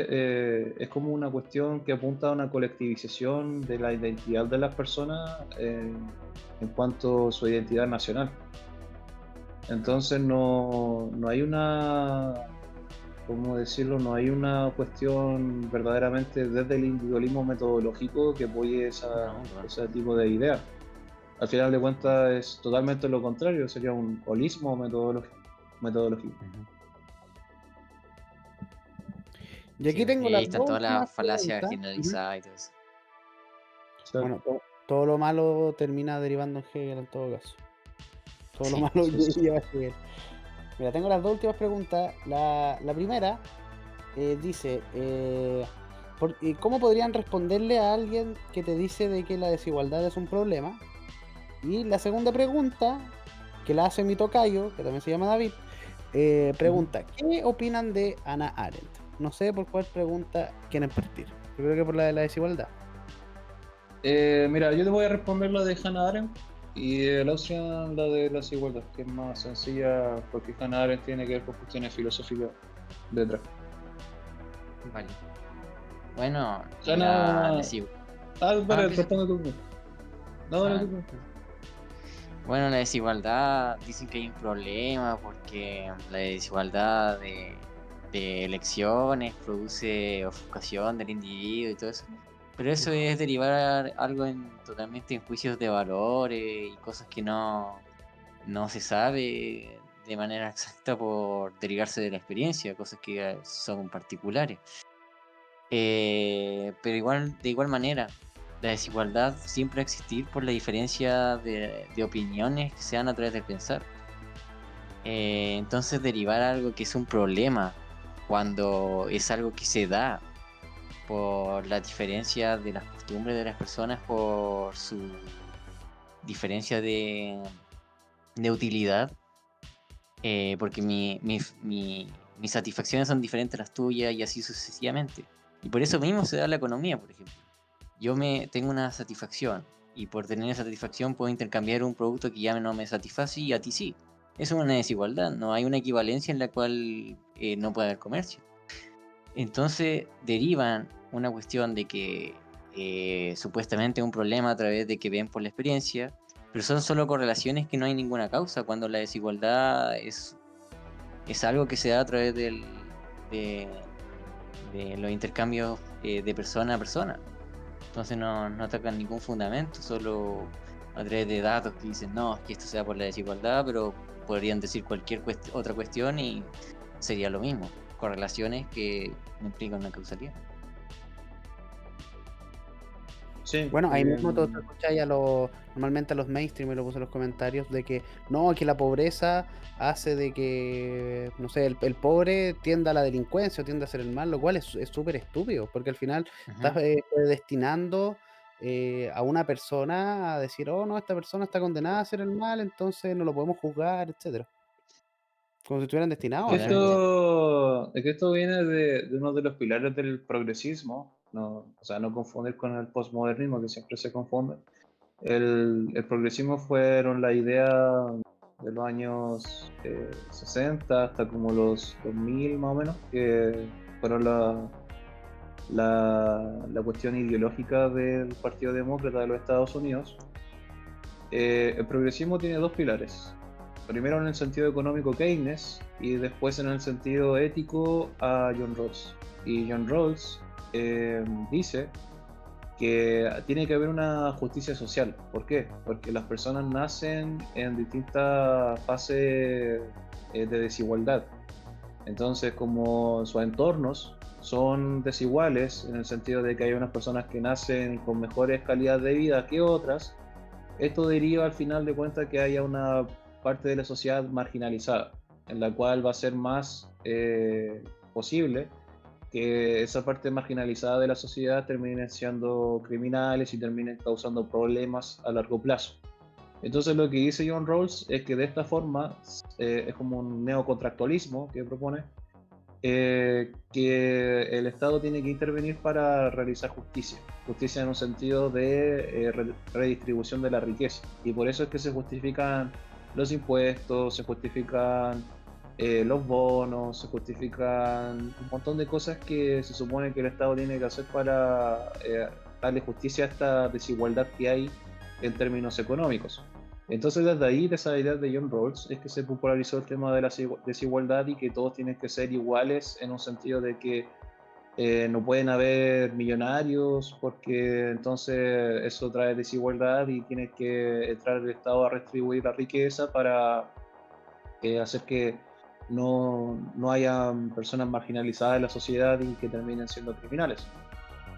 es como una cuestión que apunta a una colectivización de la identidad de las personas en cuanto a su identidad nacional. Entonces no hay una, ¿cómo decirlo? No hay una cuestión verdaderamente desde el individualismo metodológico que apoye No, claro. ese tipo de ideas. Al final de cuentas es totalmente lo contrario, sería un holismo metodológico. Ujú. Y Sí, aquí pues, y tengo ahí las están dos todas últimas las falacias preguntas. generalizadas y todo eso. Exacto. Bueno, todo lo malo termina derivando en Hegel en todo caso. Todo lo Sí. malo Sí, sí. lleva a Hegel. Mira, tengo las dos últimas preguntas. La primera dice, ¿cómo podrían responderle a alguien que te dice de que la desigualdad es un problema? Y la segunda pregunta, que la hace mi tocayo, que también se llama David, pregunta, ¿qué opinan de Hannah Arendt? No sé por cuál pregunta quieren partir. Yo creo que por la de la desigualdad. Mira, yo te voy a responder la de Hannah Arendt y el Austrian la de la desigualdad, que es más sencilla porque Hannah Arendt tiene que ver con cuestiones filosóficas detrás. Vale. Bueno, la Hannah. desigualdad. Dale, Empieza tú. responde tú. No, dale Ah, tú. bueno, la desigualdad, dicen que hay un problema porque la desigualdad de elecciones produce ofuscación del individuo y todo eso. Pero eso es derivar algo totalmente en juicios de valores y cosas que no se sabe de manera exacta por derivarse de la experiencia, cosas que son particulares. Pero de igual manera, la desigualdad siempre va a existir por la diferencia de opiniones que se dan a través del pensar. Entonces derivar algo que es un problema cuando es algo que se da por la diferencia de las costumbres de las personas, por su diferencia de utilidad, porque mis satisfacciones son diferentes a las tuyas y así sucesivamente. Y por eso mismo se da la economía, por ejemplo. Tengo una satisfacción y por tener esa satisfacción puedo intercambiar un producto que ya no me satisface y a ti sí. Eso es una desigualdad, no hay una equivalencia en la cual no puede haber comercio. Entonces derivan una cuestión de que supuestamente es un problema a través de que ven por la experiencia, pero son solo correlaciones que no hay ninguna causa, cuando la desigualdad es algo que se da a través de los intercambios de persona a persona. Entonces no atacan ningún fundamento, solo a través de datos que dicen, no, es que esto sea por la desigualdad, pero podrían decir cualquier otra cuestión y sería lo mismo. Correlaciones que no implican una causalidad. Sí, Bueno, ahí mismo tú escucháis normalmente a los mainstream, y lo puse en los comentarios, de que no, que la pobreza hace de que, no sé, el pobre tienda a la delincuencia o tienda a hacer el mal, lo cual es súper estúpido, porque al final estás destinando a una persona a decir, oh, no, esta persona está condenada a hacer el mal, entonces no lo podemos juzgar, etcétera. Como si estuvieran destinados a hacerlo. Totalmente. Es que esto viene de uno de los pilares del progresismo, no, o sea, no confundir con el postmodernismo, que siempre se confunde. El progresismo fueron la idea de los años 60 hasta como los 2000 más o menos, que fueron la cuestión ideológica del Partido Demócrata de los Estados Unidos. El progresismo tiene dos pilares. Primero en el sentido económico Keynes y después en el sentido ético a John Rawls. Y John Rawls dice que tiene que haber una justicia social. ¿Por qué? Porque las personas nacen en distintas fases de desigualdad. Entonces, como sus entornos son desiguales, en el sentido de que hay unas personas que nacen con mejores calidades de vida que otras, esto deriva al final de cuentas que haya una parte de la sociedad marginalizada, en la cual va a ser más posible que esa parte marginalizada de la sociedad terminen siendo criminales y terminen causando problemas a largo plazo. Entonces lo que dice John Rawls es que de esta forma es como un neocontractualismo que propone, que el Estado tiene que intervenir para realizar justicia en un sentido de redistribución de la riqueza, y por eso es que se justifican los impuestos, se justifican los bonos, se justifican un montón de cosas que se supone que el Estado tiene que hacer para darle justicia a esta desigualdad que hay en términos económicos. Entonces desde ahí, de esa idea de John Rawls, es que se popularizó el tema de la desigualdad y que todos tienen que ser iguales en un sentido de que no pueden haber millonarios porque entonces eso trae desigualdad y tiene que entrar el Estado a redistribuir la riqueza para hacer que no haya personas marginalizadas en la sociedad y que terminen siendo criminales.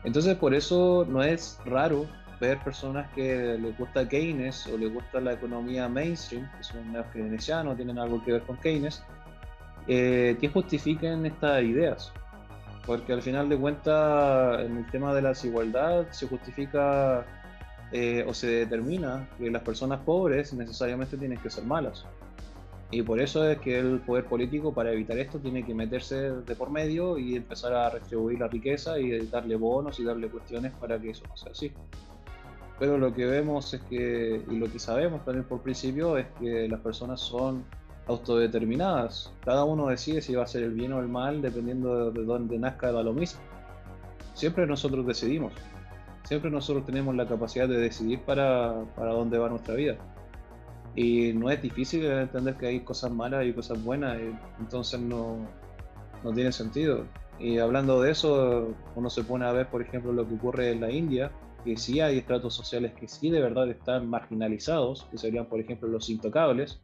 Entonces por eso no es raro ver personas que les gusta Keynes o les gusta la economía mainstream, que son neokeynesianos, tienen algo que ver con Keynes, que justifiquen estas ideas. Porque al final de cuentas, en el tema de la desigualdad se justifica o se determina que las personas pobres necesariamente tienen que ser malas. Y por eso es que el poder político, para evitar esto, tiene que meterse de por medio y empezar a redistribuir la riqueza y darle bonos y darle cuestiones para que eso no sea así. Pero lo que vemos es que, y lo que sabemos también por principio, es que las personas son autodeterminadas. Cada uno decide si va a hacer el bien o el mal dependiendo de dónde nazca, da lo mismo. Siempre nosotros decidimos. Siempre nosotros tenemos la capacidad de decidir para dónde va nuestra vida. Y no es difícil entender que hay cosas malas y cosas buenas, entonces no tiene sentido. Y hablando de eso, uno se pone a ver, por ejemplo, lo que ocurre en la India, que sí hay estratos sociales que sí de verdad están marginalizados, que serían, por ejemplo, los intocables,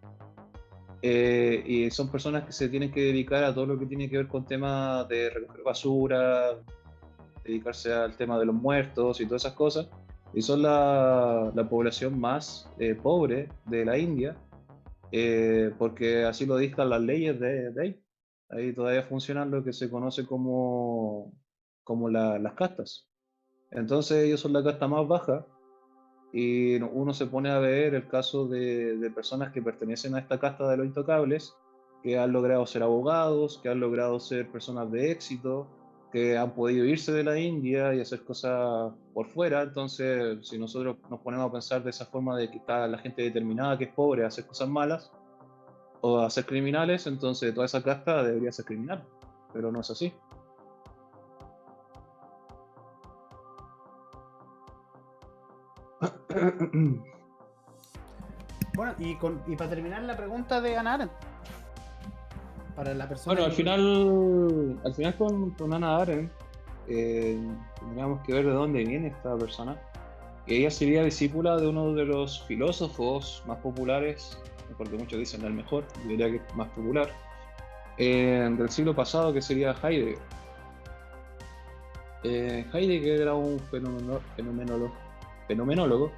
y son personas que se tienen que dedicar a todo lo que tiene que ver con temas de recoger basura, dedicarse al tema de los muertos y todas esas cosas, y son la población más pobre de la India, porque así lo dictan las leyes de ahí. Ahí todavía funcionan lo que se conoce como las castas. Entonces ellos son la casta más baja y uno se pone a ver el caso de personas que pertenecen a esta casta de los intocables, que han logrado ser abogados, que han logrado ser personas de éxito, que han podido irse de la India y hacer cosas por fuera. Entonces, si nosotros nos ponemos a pensar de esa forma de que está la gente determinada que es pobre a hacer cosas malas o a ser criminales, entonces toda esa casta debería ser criminal, pero no es así. Bueno, y para terminar la pregunta de Hannah Arendt, para la persona. Bueno, al final con Hannah Arendt tendríamos que ver de dónde viene esta persona. Ella sería discípula de uno de los filósofos más populares, porque muchos dicen el mejor, yo diría que es más popular, del siglo pasado, que sería Heidegger. Heidegger era un fenomenólogo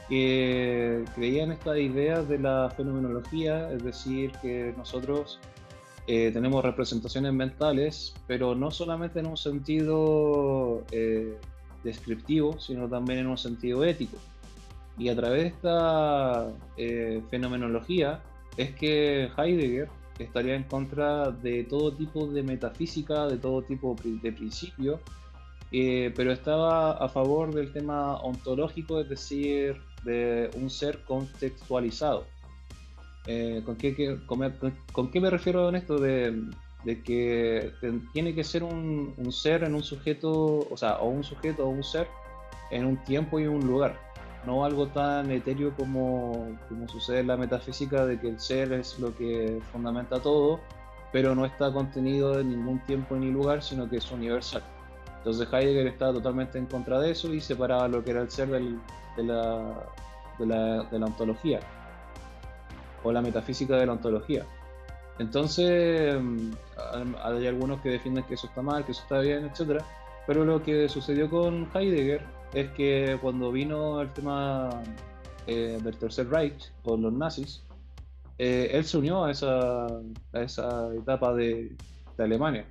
que creía en esta idea de la fenomenología, es decir, que nosotros tenemos representaciones mentales, pero no solamente en un sentido descriptivo, sino también en un sentido ético. Y a través de esta fenomenología es que Heidegger estaría en contra de todo tipo de metafísica, de todo tipo de principio, pero estaba a favor del tema ontológico, es decir, de un ser contextualizado. ¿Con qué me refiero en esto? De que tiene que ser un ser en un sujeto, o sea, o un sujeto o un ser en un tiempo y un lugar, no algo tan etéreo como sucede en la metafísica, de que el ser es lo que fundamenta todo, pero no está contenido en ningún tiempo ni lugar, sino que es universal. Entonces Heidegger estaba totalmente en contra de eso y separaba lo que era el ser de la ontología, o la metafísica de la ontología. Entonces, hay algunos que defienden que eso está mal, que eso está bien, etcétera. Pero lo que sucedió con Heidegger es que cuando vino el tema del Tercer Reich con los nazis, él se unió a esa etapa de Alemania.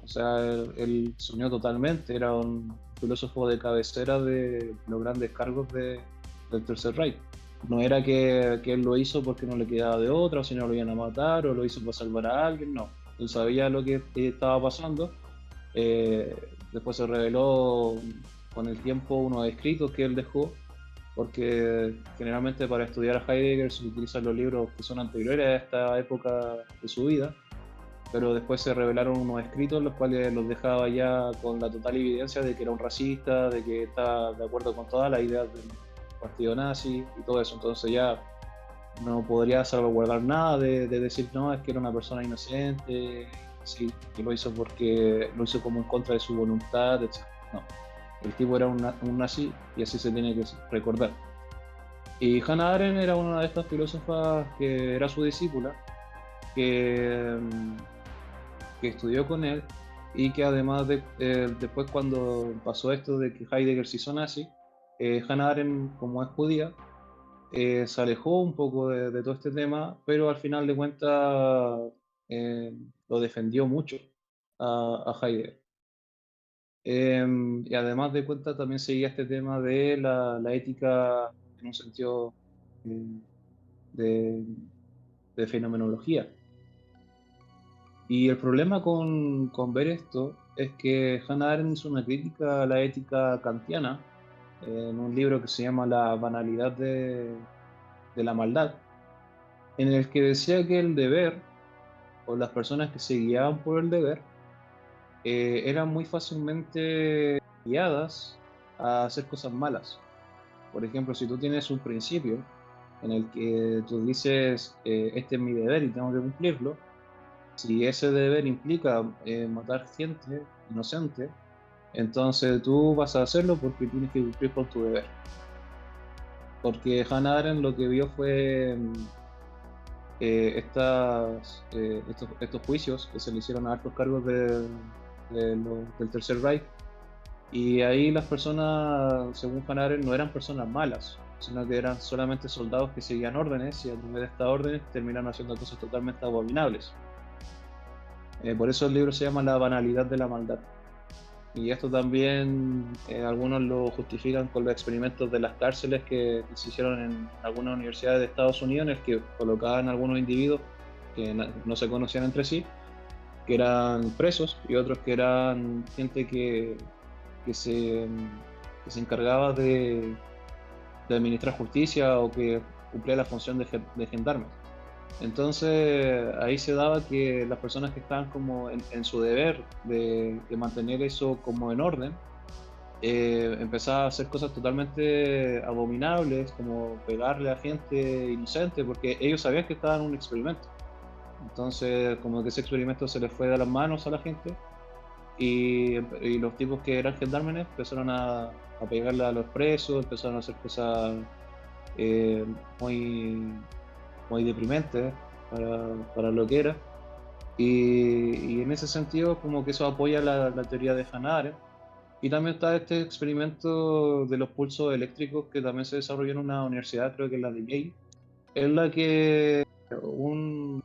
O sea, él se unió totalmente, era un filósofo de cabecera de los grandes cargos del Tercer Reich. No era que él lo hizo porque no le quedaba de otra, o si no lo iban a matar, o lo hizo para salvar a alguien, no. Él sabía lo que estaba pasando. Eh, Después se reveló con el tiempo unos escritos que él dejó, porque generalmente para estudiar a Heidegger se utilizan los libros que son anteriores a esta época de su vida, pero después se revelaron unos escritos los cuales los dejaba ya con la total evidencia de que era un racista, de que estaba de acuerdo con todas las ideas del partido nazi y todo eso. Entonces ya no podría salvaguardar nada de decir, no, es que era una persona inocente, sí, que lo hizo porque lo hizo como en contra de su voluntad, etc. No, el tipo era un nazi y así se tiene que recordar. Y Hannah Arendt era una de estas filósofas que era su discípula, que, que estudió con él y que además después cuando pasó esto de que Heidegger se hizo nazi, Hannah Arendt, como es judía, se alejó un poco de todo este tema, pero al final de cuentas lo defendió mucho a Heidegger. Y además de cuentas también seguía este tema de la ética en un sentido eh, de, de fenomenología. Y el problema con ver esto es que Hannah Arendt hizo una crítica a la ética kantiana en un libro que se llama La banalidad de la maldad, en el que decía que el deber, o las personas que se guiaban por el deber, eran muy fácilmente guiadas a hacer cosas malas. Por ejemplo, si tú tienes un principio en el que tú dices, este es mi deber y tengo que cumplirlo, si ese deber implica matar gente inocente, entonces tú vas a hacerlo porque tienes que cumplir con tu deber. Porque Hannah Arendt lo que vio fue estos juicios que se le hicieron a altos cargos del Tercer Reich, y ahí las personas, según Hannah Arendt, no eran personas malas, sino que eran solamente soldados que seguían órdenes y a través de estas órdenes terminaron haciendo cosas totalmente abominables. Por eso el libro se llama La banalidad de la maldad. Y esto también algunos lo justifican con los experimentos de las cárceles que se hicieron en algunas universidades de Estados Unidos, en el que colocaban algunos individuos que no se conocían entre sí, que eran presos, y otros que eran gente que se, que se encargaba de administrar justicia o que cumplía la función de gendarmes. Entonces ahí se daba que las personas que estaban como en su deber de mantener eso como en orden, empezaban a hacer cosas totalmente abominables, como pegarle a gente inocente, porque ellos sabían que estaban en un experimento. Entonces como que ese experimento se les fue de las manos a la gente y los tipos que eran gendarmes empezaron a pegarle a los presos, empezaron a hacer cosas eh, muy muy deprimente para lo que era. Y en ese sentido, como que eso apoya la teoría de Hannah Arendt. Y también está este experimento de los pulsos eléctricos que también se desarrolló en una universidad, creo que es la de Yale, en la que un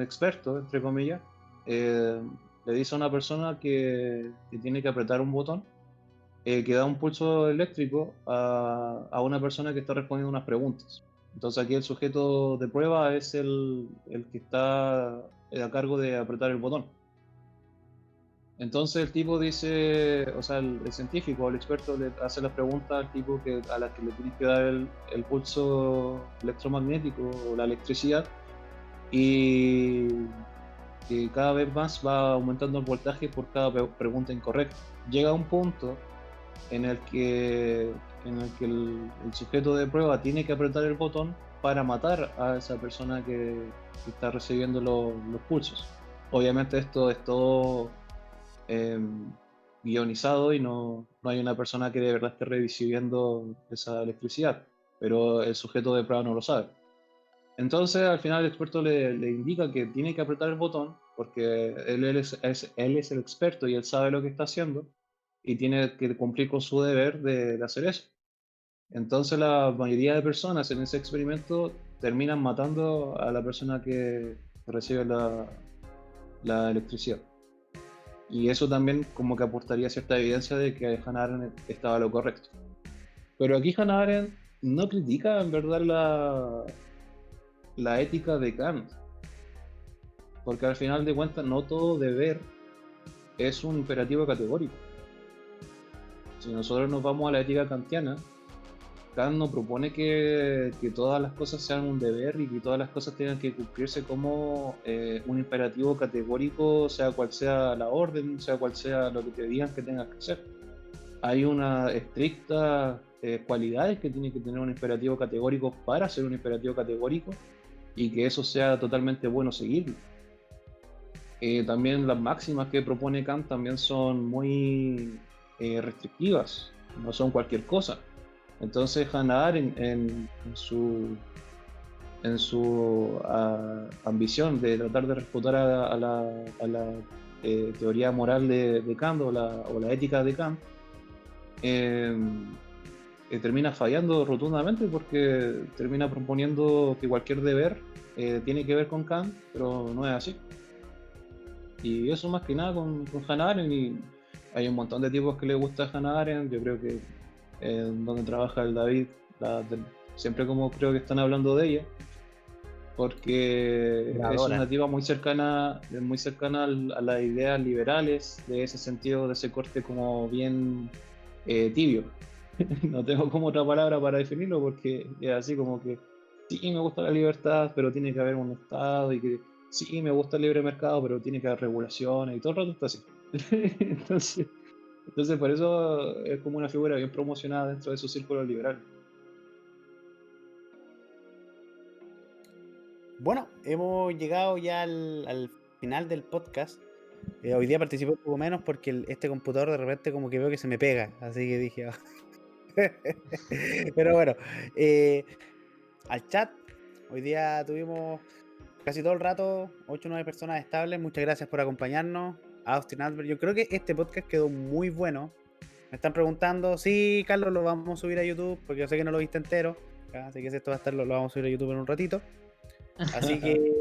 experto, entre comillas, eh, le dice a una persona que tiene que apretar un botón, que da un pulso eléctrico a una persona que está respondiendo unas preguntas. Entonces aquí el sujeto de prueba es el que está a cargo de apretar el botón. Entonces el tipo dice, o sea, el científico, el experto le hace la pregunta al tipo a la que le tiene que dar el pulso electromagnético o la electricidad, y que cada vez más va aumentando el voltaje por cada pregunta incorrecta. Llega a un punto en el que, el sujeto de prueba tiene que apretar el botón para matar a esa persona que está recibiendo los pulsos. Obviamente esto es todo guionizado y no hay una persona que de verdad esté recibiendo esa electricidad, pero el sujeto de prueba no lo sabe. Entonces al final el experto le indica que tiene que apretar el botón porque él es el experto y él sabe lo que está haciendo y tiene que cumplir con su deber de hacer eso. Entonces la mayoría de personas en ese experimento terminan matando a la persona que recibe la electricidad. Y eso también como que aportaría cierta evidencia de que Hannah Arendt estaba a lo correcto. Pero aquí Hannah Arendt no critica en verdad la ética de Kant, porque al final de cuentas no todo deber es un imperativo categórico. Si nosotros nos vamos a la ética kantiana, Kant no propone que todas las cosas sean un deber y que todas las cosas tengan que cumplirse como un imperativo categórico, sea cual sea la orden, sea cual sea lo que te digan que tengas que hacer. Hay una estricta cualidades que tiene que tener un imperativo categórico para ser un imperativo categórico y que eso sea totalmente bueno seguirlo. También las máximas que propone Kant también son muy restrictivas, no son cualquier cosa. Entonces Hannah Arendt en su ambición de tratar de refutar a la teoría moral de Kant o la ética de Kant, termina fallando rotundamente porque termina proponiendo que cualquier deber tiene que ver con Kant, pero no es así. Y eso más que nada con Hannah Arendt, y hay un montón de tipos que les gusta Hannah Arendt. Yo creo que donde trabaja el David, siempre como creo que están hablando de ella, porque es una tipa muy cercana a las ideas liberales, de ese sentido, de ese corte como bien tibio. No tengo como otra palabra para definirlo, porque es así como que sí, me gusta la libertad, pero tiene que haber un Estado, y que sí, me gusta el libre mercado, pero tiene que haber regulaciones, y todo el rato está así. Entonces por eso es como una figura bien promocionada dentro de esos círculos liberales. Bueno, hemos llegado ya al final del podcast. Hoy día participé un poco menos porque este computador de repente como que veo que se me pega, así que dije... "Ah". Pero bueno, al chat, hoy día tuvimos casi todo el rato 8 o 9 personas estables. Muchas gracias por acompañarnos. Austin Albert, yo creo que este podcast quedó muy bueno. Me están preguntando, sí, Carlos, lo vamos a subir a YouTube, porque yo sé que no lo viste entero, así que esto va a estar, lo vamos a subir a YouTube en un ratito. Así que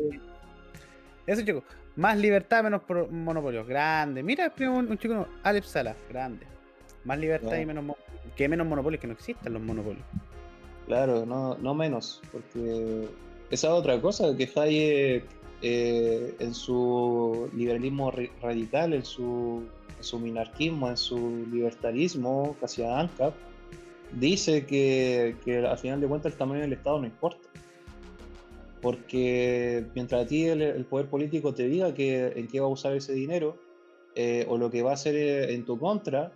eso, chicos, más libertad, menos monopolios. Grande. Mira, escribe un chico nuevo, Alex Sala, grande. Más libertad Claro. y menos monopolios, que no existen los monopolios. Claro, no menos, porque esa es otra cosa, que Hayek en su liberalismo radical, en su minarquismo, en su libertarismo, casi a ANCAP, dice que al final de cuentas el tamaño del Estado no importa. Porque mientras a ti el poder político te diga en qué va a usar ese dinero, o lo que va a hacer en tu contra,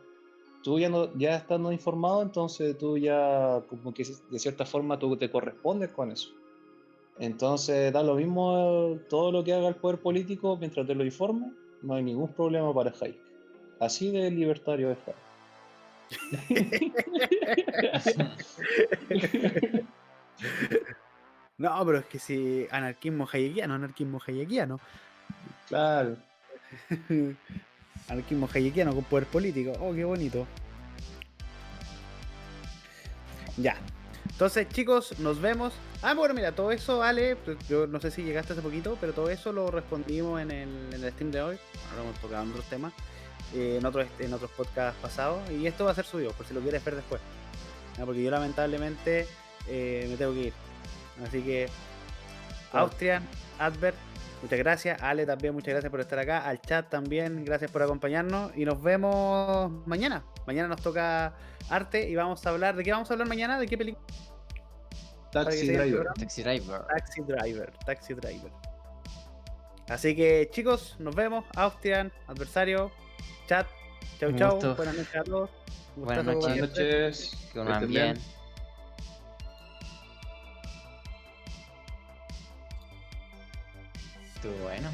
tú ya estando informado, entonces tú ya como que de cierta forma tú te correspondes con eso. Entonces da lo mismo todo lo que haga el poder político mientras te lo informe, no hay ningún problema para Hayek. Así de libertario es Hayek. No, pero es que si anarquismo hayekiano. Claro. Anarquismo hayekiano con poder político. Oh, qué bonito. Ya. Entonces, chicos, nos vemos. Bueno, mira, todo eso, Ale, pues, yo no sé si llegaste hace poquito, pero todo eso lo respondimos en el stream de hoy. Ahora hemos tocado otros temas, en otros podcasts pasados, y esto va a ser subido, por si lo quieres ver después. ¿No? Porque yo lamentablemente me tengo que ir. Así que, Austrian, Advert, Muchas gracias. Ale también, muchas gracias por estar acá. Al chat también, gracias por acompañarnos. Y nos vemos mañana. Mañana nos toca arte y vamos a hablar. ¿De qué vamos a hablar mañana? ¿De qué película? Para que Taxi se vayan Driver. programando. Taxi Driver. Taxi Driver. Taxi Driver. Así que chicos, nos vemos. Austrian, adversario, chat. Chau, Un chau. gusto. Buenas noches a todos. Buenas Gustazo, noches. Buenas noches. Que que unan estén bien. Estuvo bueno.